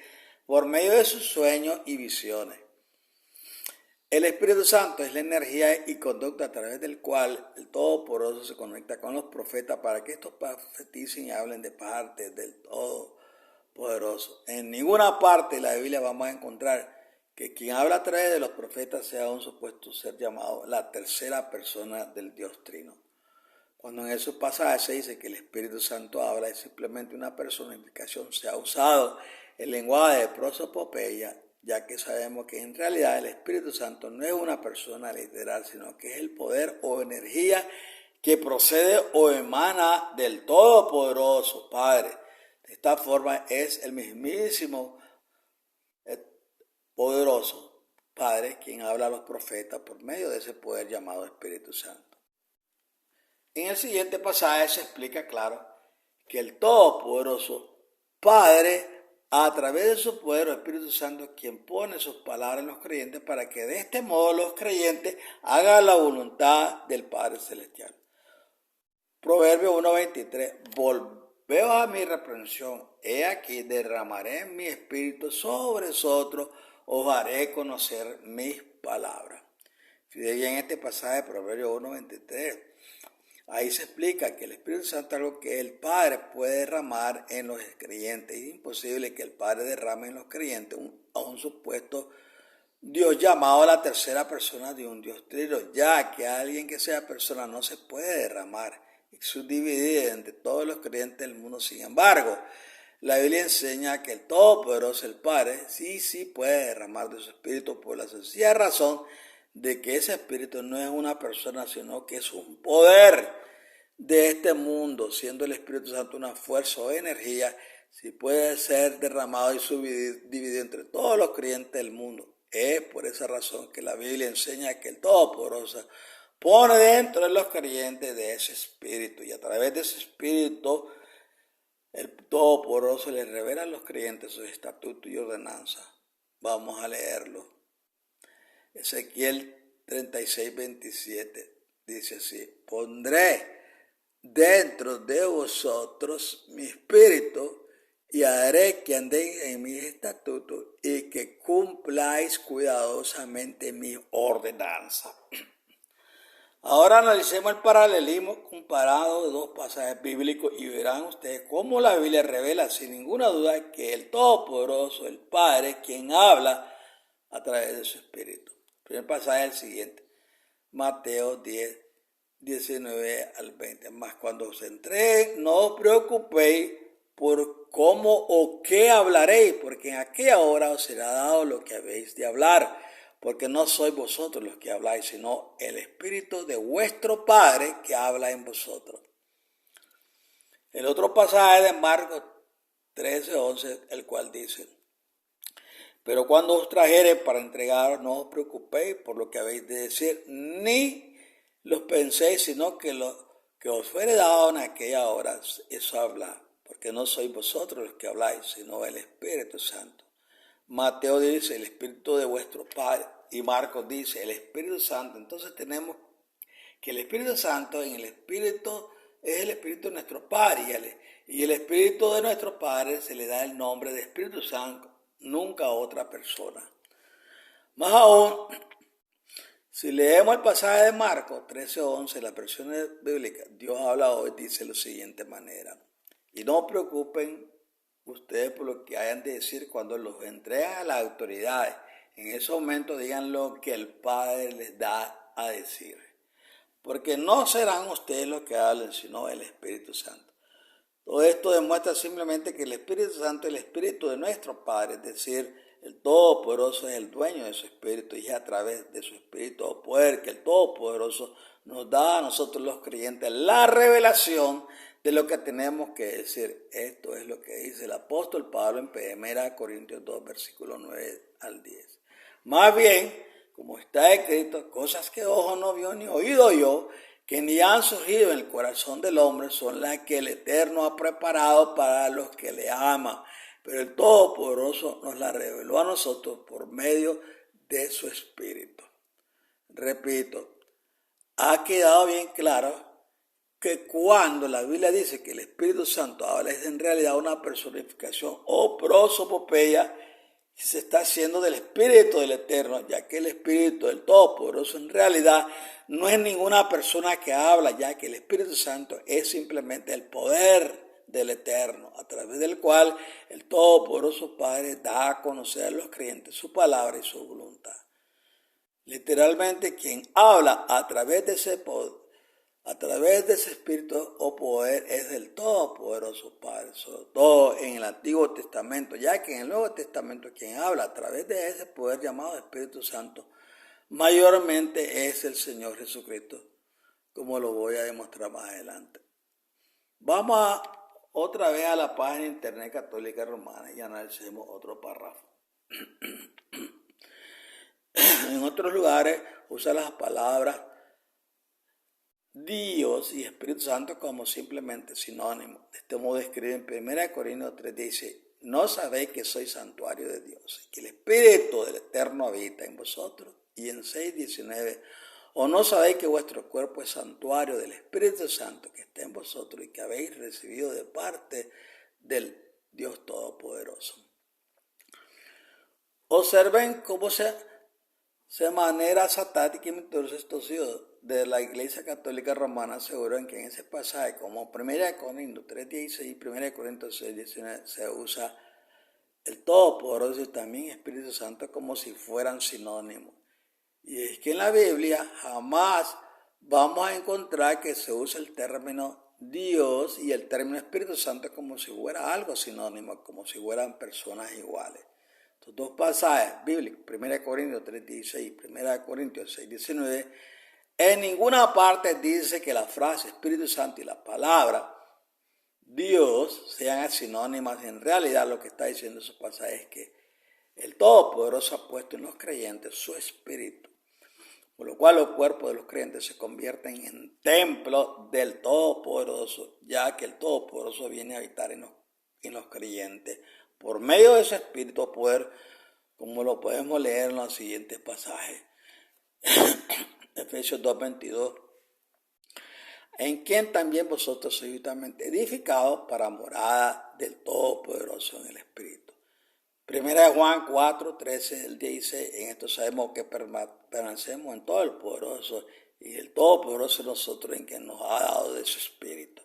por medio de sus sueños y visiones. El Espíritu Santo es la energía y conducta a través del cual el Todopoderoso se conecta con los profetas para que estos profeticen y hablen de parte del Todopoderoso. En ninguna parte de la Biblia vamos a encontrar que quien habla a través de los profetas sea un supuesto ser llamado la tercera persona del Dios Trino. Cuando en esos pasajes se dice que el Espíritu Santo habla, es simplemente una personificación. Se ha usado el lenguaje de prosopopeya, ya que sabemos que en realidad el Espíritu Santo no es una persona literal, sino que es el poder o energía que procede o emana del Todopoderoso Padre. De esta forma es el mismísimo poderoso Padre quien habla a los profetas por medio de ese poder llamado Espíritu Santo. En el siguiente pasaje se explica claro que el Todopoderoso Padre, a través de su poder, el Espíritu Santo, es quien pone sus palabras en los creyentes para que de este modo los creyentes hagan la voluntad del Padre Celestial. Proverbio 1:23, volveos a mi reprensión, he aquí derramaré mi espíritu sobre vosotros, os haré conocer mis palabras. Fíjate bien en este pasaje de Proverbio 1:23. Ahí se explica que el Espíritu Santo es algo que el Padre puede derramar en los creyentes. Es imposible que el Padre derrame en los creyentes a un supuesto Dios llamado a la tercera persona de un Dios trino, ya que alguien que sea persona no se puede derramar y subdividir entre todos los creyentes del mundo. Sin embargo, la Biblia enseña que el Todopoderoso, el Padre, sí puede derramar de su Espíritu por la sencilla razón de que ese Espíritu no es una persona, sino que es un poder. de este mundo, siendo el Espíritu Santo una fuerza o energía, si puede ser derramado y dividido entre todos los creyentes del mundo. Es por esa razón que la Biblia enseña que el Todopoderoso pone dentro de los creyentes de ese Espíritu, y a través de ese Espíritu el Todopoderoso les revela a los creyentes sus estatutos y ordenanzas. Vamos a leerlo. Ezequiel 36:27 dice así: pondré dentro de vosotros mi espíritu y haré que andéis en mis estatutos y que cumpláis cuidadosamente mis ordenanzas. Ahora analicemos el paralelismo comparado de dos pasajes bíblicos y verán ustedes cómo la Biblia revela sin ninguna duda que el Todopoderoso, el Padre, es quien habla a través de su Espíritu. El primer pasaje es el siguiente: Mateo 10, 19 al 20. Mas cuando os entreguen, no os preocupéis por cómo o qué hablaréis, porque en aquella hora os será dado lo que habéis de hablar, porque no sois vosotros los que habláis, sino el Espíritu de vuestro Padre que habla en vosotros. El otro pasaje de Marcos 13:11, el cual dice: pero cuando os trajere para entregaros, no os preocupéis por lo que habéis de decir, ni los penséis, sino que lo que os fuere dado en aquella hora, eso habla, porque no sois vosotros los que habláis, sino el Espíritu Santo. Mateo dice el Espíritu de vuestro Padre, y Marcos dice el Espíritu Santo. Entonces tenemos que el Espíritu Santo en el Espíritu es el Espíritu de nuestro Padre, y el Espíritu de nuestro Padre se le da el nombre de Espíritu Santo, nunca a otra persona. Más aún, si leemos el pasaje de Marcos 13:11, la versión bíblica, Dios habla hoy, dice de la siguiente manera: y no preocupen ustedes por lo que hayan de decir cuando los entregan a las autoridades. En ese momento digan lo que el Padre les da a decir, porque no serán ustedes los que hablen, sino el Espíritu Santo. Todo esto demuestra simplemente que el Espíritu Santo es el Espíritu de nuestro Padre, es decir, el Todopoderoso es el dueño de su Espíritu, y es a través de su Espíritu o poder que el Todopoderoso nos da a nosotros los creyentes la revelación de lo que tenemos que decir. Esto es lo que dice el apóstol Pablo en 1 Corintios 2, versículos 9 al 10. Más bien, como está escrito, cosas que ojo no vio ni oído yo, que ni han surgido en el corazón del hombre, son las que el Eterno ha preparado para los que le aman. Pero el Todopoderoso nos la reveló a nosotros por medio de su Espíritu. Repito, ha quedado bien claro que cuando la Biblia dice que el Espíritu Santo habla, es en realidad una personificación o prosopopeya, y se está haciendo del Espíritu del Eterno, ya que el Espíritu del Todopoderoso en realidad no es ninguna persona que habla, ya que el Espíritu Santo es simplemente el poder del Eterno, a través del cual el Todopoderoso Padre da a conocer a los creyentes su palabra y su voluntad. Literalmente, quien habla a través de ese poder, a través de ese espíritu o poder, es el Todopoderoso Padre, sobre todo en el Antiguo Testamento, ya que en el Nuevo Testamento quien habla a través de ese poder llamado Espíritu Santo mayormente es el Señor Jesucristo, como lo voy a demostrar más adelante. Vamos otra vez a la página de Internet Católica Romana y analicemos otro párrafo. En otros lugares usa las palabras Dios y Espíritu Santo como simplemente sinónimos. De este modo escribe en 1 Corintios 3, dice: no sabéis que sois santuario de Dios, que el Espíritu del Eterno habita en vosotros. Y en 6:19, o no sabéis que vuestro cuerpo es santuario del Espíritu Santo que está en vosotros y que habéis recibido de parte del Dios Todopoderoso. Observen cómo de manera satánica y mentirosa estos hijos de la Iglesia Católica Romana aseguran que en ese pasaje, como 1 Corintios 3:16 y 1 Corintios 6:19, se usa el Todopoderoso y también Espíritu Santo como si fueran sinónimos. Y es que en la Biblia jamás vamos a encontrar que se use el término Dios y el término Espíritu Santo como si fuera algo sinónimo, como si fueran personas iguales. Estos dos pasajes bíblicos, 1 Corintios 3:16 y 1 Corintios 6:19, En ninguna parte dice que la frase Espíritu Santo y la palabra Dios sean sinónimas. En realidad lo que está diciendo ese pasaje es que el Todopoderoso ha puesto en los creyentes su Espíritu, por lo cual los cuerpos de los creyentes se convierten en templo del Todopoderoso, ya que el Todopoderoso viene a habitar en los creyentes por medio de ese Espíritu o poder, como lo podemos leer en los siguientes pasajes. Efesios 2:22, en quien también vosotros sois juntamente edificados para morada del Todopoderoso en el Espíritu. Primera de Juan 4:13, él dice, en esto sabemos que permanecemos en todo el poderoso y el Todopoderoso nosotros en quien nos ha dado de su Espíritu.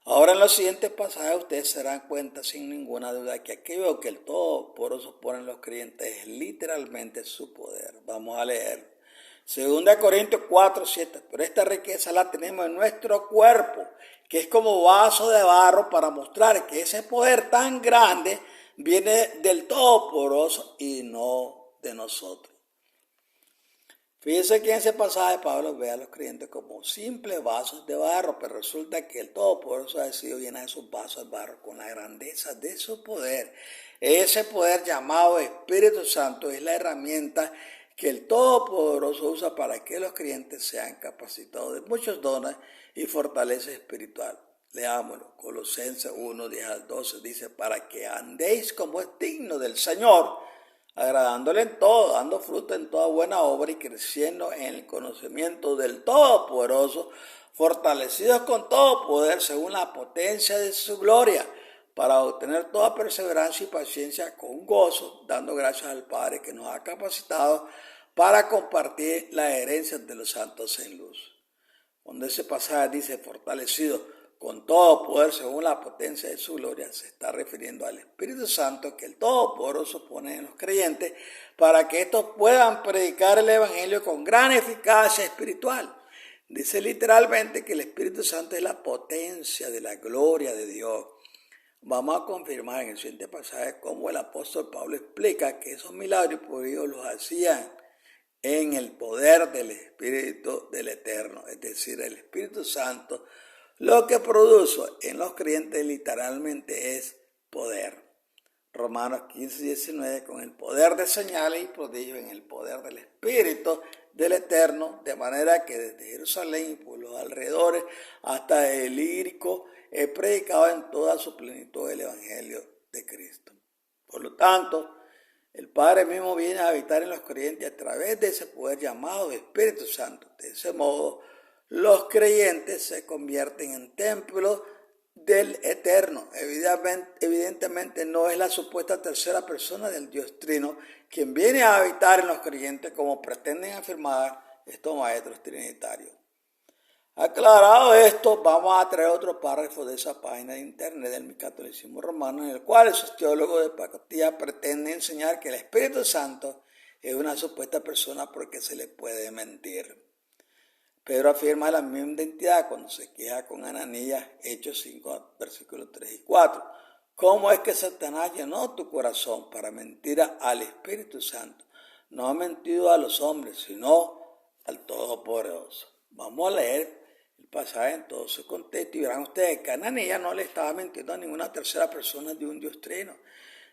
Ahora en los siguientes pasajes ustedes se darán cuenta sin ninguna duda que aquello que el Todopoderoso pone en los creyentes es literalmente su poder. Vamos a leer. 2 Corintios 4:7, pero esta riqueza la tenemos en nuestro cuerpo, que es como vaso de barro para mostrar que ese poder tan grande viene del Todopoderoso y no de nosotros. Fíjense que en ese pasaje Pablo ve a los creyentes como simples vasos de barro, pero resulta que el Todopoderoso ha decidido llenar esos vasos de barro con la grandeza de su poder. Ese poder llamado Espíritu Santo es la herramienta que el Todopoderoso usa para que los creyentes sean capacitados de muchos dones y fortaleza espiritual. Leámoslo, Colosenses 1:10-12 dice, para que andéis como es digno del Señor, agradándole en todo, dando fruto en toda buena obra y creciendo en el conocimiento del Todopoderoso, fortalecidos con todo poder según la potencia de su gloria, para obtener toda perseverancia y paciencia con gozo, dando gracias al Padre que nos ha capacitado para compartir las herencias de los santos en luz. Cuando ese pasaje dice fortalecido con todo poder según la potencia de su gloria, se está refiriendo al Espíritu Santo que el Todopoderoso pone en los creyentes para que estos puedan predicar el Evangelio con gran eficacia espiritual. Dice literalmente que el Espíritu Santo es la potencia de la gloria de Dios. Vamos a confirmar en el siguiente pasaje cómo el apóstol Pablo explica que esos milagros y prodigios los hacían en el poder del Espíritu del Eterno, es decir, el Espíritu Santo. Lo que produce en los creyentes literalmente es poder. Romanos 15:19, con el poder de señales y prodigios en el poder del Espíritu del Eterno, de manera que desde Jerusalén y por los alrededores hasta el Ilírico he predicado en toda su plenitud el Evangelio de Cristo. Por lo tanto, el Padre mismo viene a habitar en los creyentes a través de ese poder llamado Espíritu Santo. De ese modo, los creyentes se convierten en templos del Eterno. Evidentemente no es la supuesta tercera persona del Dios Trino quien viene a habitar en los creyentes como pretenden afirmar estos maestros trinitarios. Aclarado esto, vamos a traer otro párrafo de esa página de internet del catolicismo romano, en el cual esos teólogos de pacotilla pretenden enseñar que el Espíritu Santo es una supuesta persona porque se le puede mentir. Pedro afirma la misma identidad cuando se queja con Ananías, Hechos 5, versículos 3 y 4. ¿Cómo es que Satanás llenó tu corazón para mentir al Espíritu Santo? No ha mentido a los hombres, sino al Todopoderoso. Vamos a leer el pasaje en todo su contexto y verán ustedes que Ananías no le estaba mintiendo a ninguna tercera persona de un Dios trino,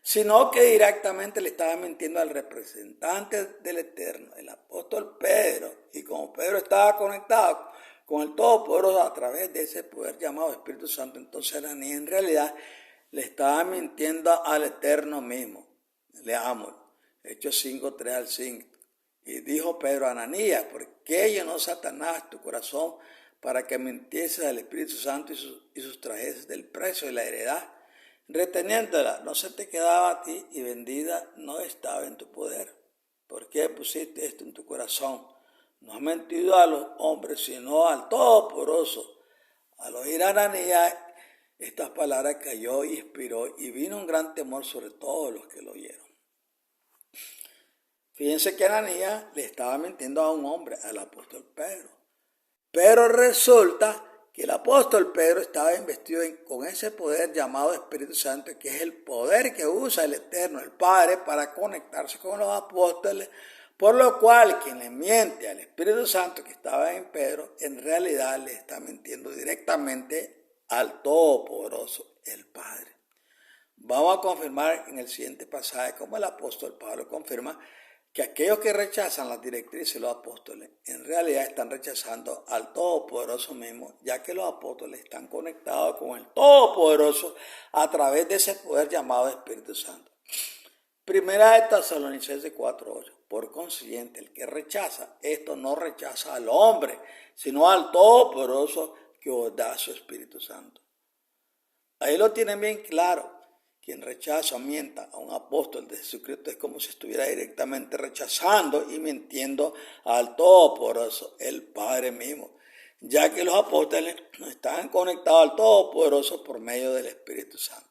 sino que directamente le estaba mintiendo al representante del Eterno, el apóstol Pedro. Y como Pedro estaba conectado con el Todopoderoso a través de ese poder llamado Espíritu Santo, entonces Ananías en realidad le estaba mintiendo al Eterno mismo. Leamos Hechos 5, 3-5. Y dijo Pedro a Ananías, ¿por qué llenó Satanás tu corazón para que mintieses al Espíritu Santo y sustrajeses del precio de la heredad? Reteniéndola, no se te quedaba a ti y vendida no estaba en tu poder. ¿Por qué pusiste esto en tu corazón? No has mentido a los hombres, sino al Todopoderoso. Al oír a Ananías estas palabras cayó y expiró y vino un gran temor sobre todos los que lo oyeron. Fíjense que Ananías le estaba mintiendo a un hombre, al apóstol Pedro. Pero resulta que el apóstol Pedro estaba investido con ese poder llamado Espíritu Santo, que es el poder que usa el Eterno, el Padre, para conectarse con los apóstoles, Por lo cual, quien le miente al Espíritu Santo que estaba en Pedro, en realidad le está mintiendo directamente al Todopoderoso, el Padre. Vamos a confirmar en el siguiente pasaje cómo el apóstol Pablo confirma que aquellos que rechazan las directrices de los apóstoles en realidad están rechazando al Todopoderoso mismo, ya que los apóstoles están conectados con el Todopoderoso a través de ese poder llamado Espíritu Santo. Primera de Tesalonicenses 4:8. Por consiguiente, el que rechaza esto no rechaza al hombre, sino al Todopoderoso que os da su Espíritu Santo. Ahí lo tienen bien claro. Quien rechaza o mienta a un apóstol de Jesucristo es como si estuviera directamente rechazando y mintiendo al Todopoderoso, el Padre mismo, ya que los apóstoles no están conectados al Todopoderoso por medio del Espíritu Santo.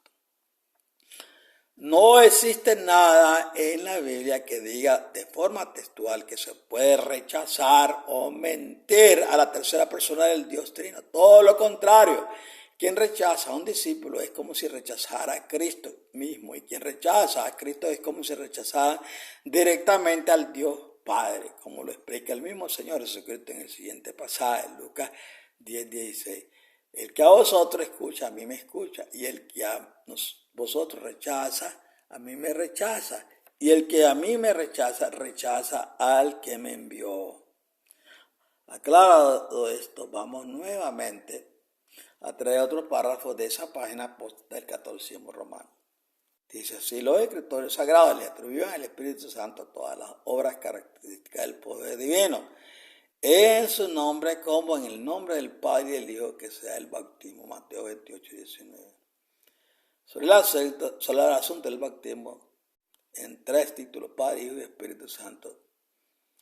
No existe nada en la Biblia que diga de forma textual que se puede rechazar o mentir a la tercera persona del Dios Trino. Todo lo contrario. Quien rechaza a un discípulo es como si rechazara a Cristo mismo, y quien rechaza a Cristo es como si rechazara directamente al Dios Padre, como lo explica el mismo Señor Jesucristo en el siguiente pasaje, Lucas 10:16. El que a vosotros escucha, a mí me escucha, y el que a vosotros rechaza, a mí me rechaza, y el que a mí me rechaza, rechaza al que me envió. Aclarado esto, vamos nuevamente a traer otro párrafo de esa página del 14 romano. Dice así: los escritores sagrados le atribuyen al Espíritu Santo todas las obras características del poder divino, en su nombre como en el nombre del Padre y del Hijo, que sea el bautismo. Mateo 28:19. Sobre el asunto del bautismo, en 3 títulos, Padre, Hijo y Espíritu Santo,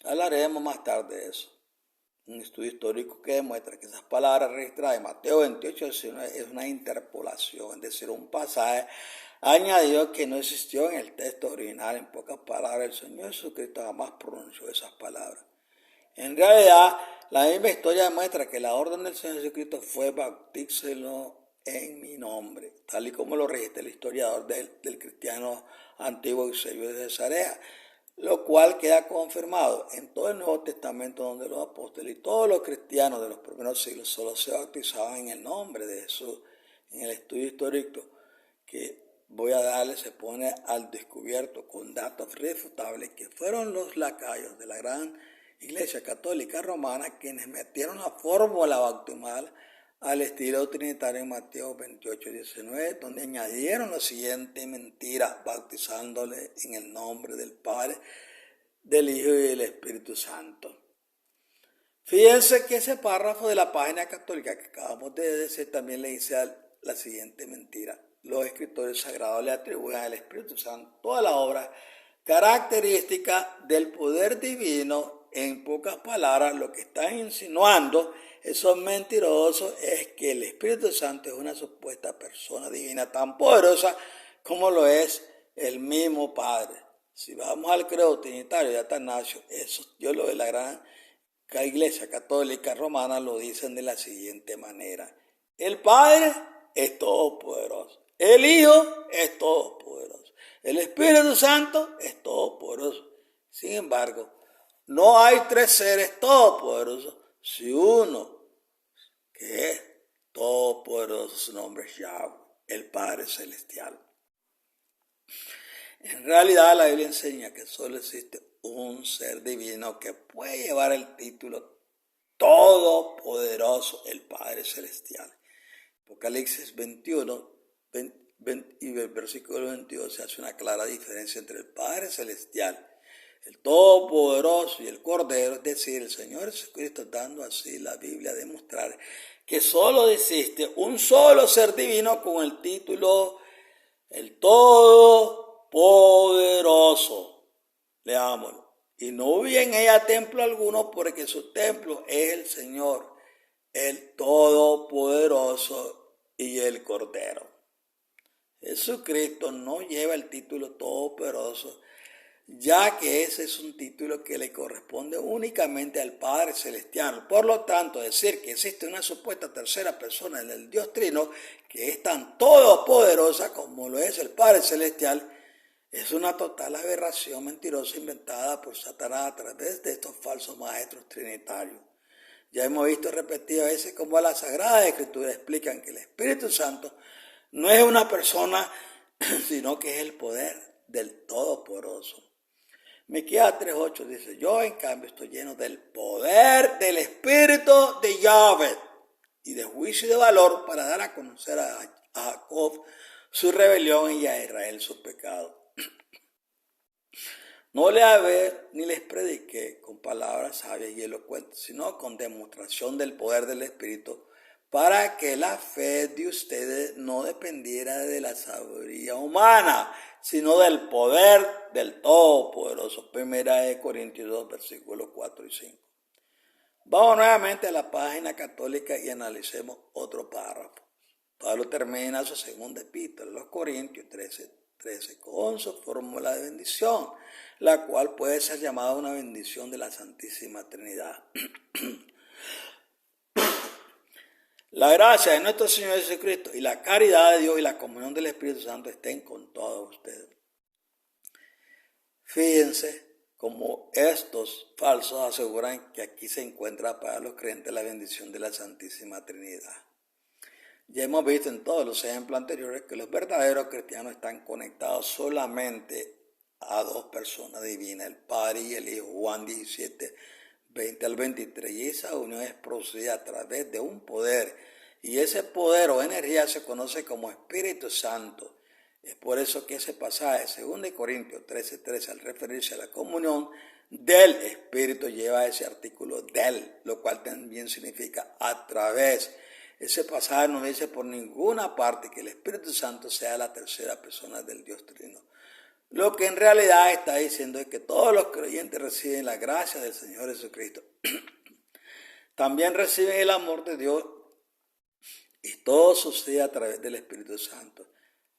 hablaremos más tarde de eso. Un estudio histórico que demuestra que esas palabras registradas en Mateo 28:19 es una interpolación, es decir, un pasaje añadido que no existió en el texto original. En pocas palabras, el Señor Jesucristo jamás pronunció esas palabras. En realidad, la misma historia demuestra que la orden del Señor Jesucristo fue: bautícelo en mi nombre, tal y como lo registra el historiador del cristiano antiguo Eusebio de Cesarea, lo cual queda confirmado en todo el Nuevo Testamento, donde los apóstoles y todos los cristianos de los primeros siglos solo se bautizaban en el nombre de Jesús. En el estudio histórico que voy a darle se pone al descubierto con datos refutables que fueron los lacayos de la gran Iglesia Católica Romana quienes metieron la fórmula bautismal al estilo trinitario en Mateo 28:19, donde añadieron la siguiente mentira, bautizándole en el nombre del Padre, del Hijo y del Espíritu Santo. Fíjense que ese párrafo de la página católica que acabamos de decir también le dice la siguiente mentira. Los escritores sagrados le atribuyen al Espíritu Santo toda la obra característica del poder divino. En pocas palabras, lo que están insinuando esos mentirosos es que el Espíritu Santo es una supuesta persona divina tan poderosa como lo es el mismo Padre. Si vamos al credo trinitario de Atanasio, esos teólogos de la gran Iglesia Católica Romana lo dicen de la siguiente manera: el Padre es todopoderoso, el Hijo es todopoderoso, el Espíritu Santo es todopoderoso. Sin embargo, no hay 3 seres todopoderosos, si uno que es todopoderoso, su nombre es Yahweh, el Padre Celestial. En realidad, la Biblia enseña que solo existe un ser divino que puede llevar el título todopoderoso, el Padre Celestial. Apocalipsis 21 y el versículo 22 se hace una clara diferencia entre el Padre Celestial, el Todopoderoso y el Cordero, es decir, el Señor Jesucristo, dando así la Biblia a demostrar que solo existe un solo ser divino con el título el Todopoderoso. Leámoslo. Y no hubo en ella templo alguno, porque su templo es el Señor, el Todopoderoso y el Cordero. Jesucristo no lleva el título Todopoderoso, ya que ese es un título que le corresponde únicamente al Padre Celestial. Por lo tanto, decir que existe una supuesta tercera persona en el Dios Trino que es tan todopoderosa como lo es el Padre Celestial Es una total aberración mentirosa inventada por Satanás a través de estos falsos maestros trinitarios. Ya hemos visto repetidas veces cómo las Sagradas Escrituras explican que el Espíritu Santo no es una persona, sino que es el poder del Todopoderoso. Miqueas 3:8 dice, yo en cambio estoy lleno del poder del Espíritu de Yahvé y de juicio y de valor para dar a conocer a Jacob su rebelión y a Israel su pecado. No le hablé ni les prediqué con palabras sabias y elocuentes, sino con demostración del poder del Espíritu, para que la fe de ustedes no dependiera de la sabiduría humana, sino del poder del Todopoderoso. 1 Corintios 2, versículos 4 y 5. Vamos nuevamente a la página católica y analicemos otro párrafo. Pablo termina su segunda epístola a los Corintios 13 con su fórmula de bendición, la cual puede ser llamada una bendición de la Santísima Trinidad. La gracia de nuestro Señor Jesucristo y la caridad de Dios y la comunión del Espíritu Santo estén con todos ustedes. Fíjense cómo estos falsos aseguran que aquí se encuentra para los creyentes la bendición de la Santísima Trinidad. Ya hemos visto en todos los ejemplos anteriores que los verdaderos cristianos están conectados solamente a dos personas divinas, el Padre y el Hijo, Juan 17, 20 al 23. Y esa unión es producida a través de un poder. Y ese poder o energía se conoce como Espíritu Santo. Es por eso que ese pasaje, 2 Corintios 13:13, al referirse a la comunión del Espíritu, lleva ese artículo del, lo cual también significa a través. Ese pasaje no dice por ninguna parte que el Espíritu Santo sea la tercera persona del Dios Trino. Lo que en realidad está diciendo es que todos los creyentes reciben la gracia del Señor Jesucristo. También reciben el amor de Dios y todo sucede a través del Espíritu Santo,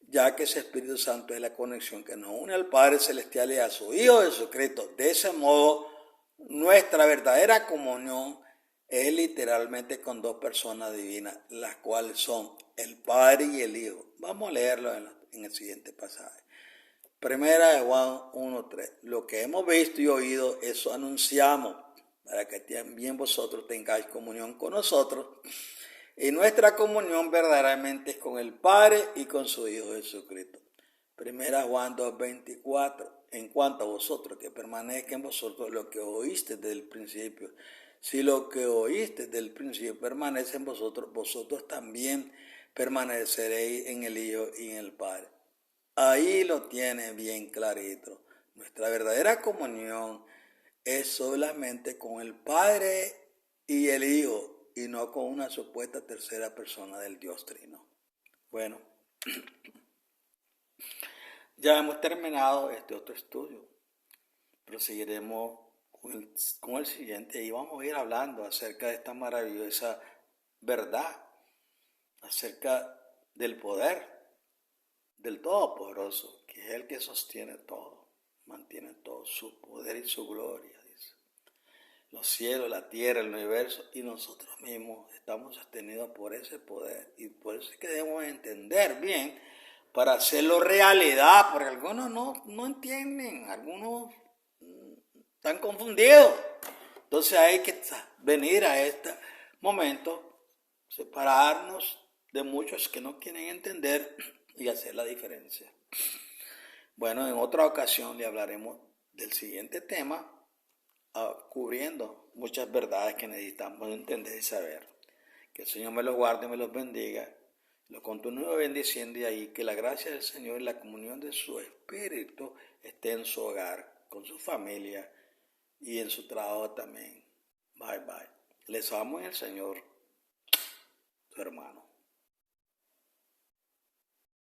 ya que ese Espíritu Santo es la conexión que nos une al Padre Celestial y a su Hijo Jesucristo. De ese modo, nuestra verdadera comunión es literalmente con dos personas divinas, las cuales son el Padre y el Hijo. Vamos a leerlo en el siguiente pasaje. Primera de Juan 1:3. Lo que hemos visto y oído, eso anunciamos, para que también vosotros tengáis comunión con nosotros. Y nuestra comunión verdaderamente es con el Padre y con su Hijo Jesucristo. Primera Juan 2:24. En cuanto a vosotros, que permanezca en vosotros lo que oíste desde el principio. Si lo que oíste desde el principio permanece en vosotros, vosotros también permaneceréis en el Hijo y en el Padre. Ahí lo tiene bien clarito. Nuestra verdadera comunión es solamente con el Padre y el Hijo, y no con una supuesta tercera persona del Dios Trino. Bueno, ya hemos terminado este otro estudio. Proseguiremos con el siguiente y vamos a ir hablando acerca de esta maravillosa verdad, acerca del poder del Todopoderoso, que es el que sostiene todo, mantiene todo, su poder y su gloria, dice. Los cielos, la tierra, el universo y nosotros mismos estamos sostenidos por ese poder, y por eso es que debemos entender bien para hacerlo realidad, porque algunos no entienden, algunos están confundidos. Entonces hay que venir a este momento, separarnos de muchos que no quieren entender y hacer la diferencia. Bueno, en otra ocasión le hablaremos del siguiente tema, cubriendo muchas verdades que necesitamos entender y saber. Que el Señor me los guarde y me los bendiga, los continúe bendiciendo, y ahí que la gracia del Señor y la comunión de su Espíritu esté en su hogar, con su familia y en su trabajo también. Bye bye. Les amo en el Señor, su hermano.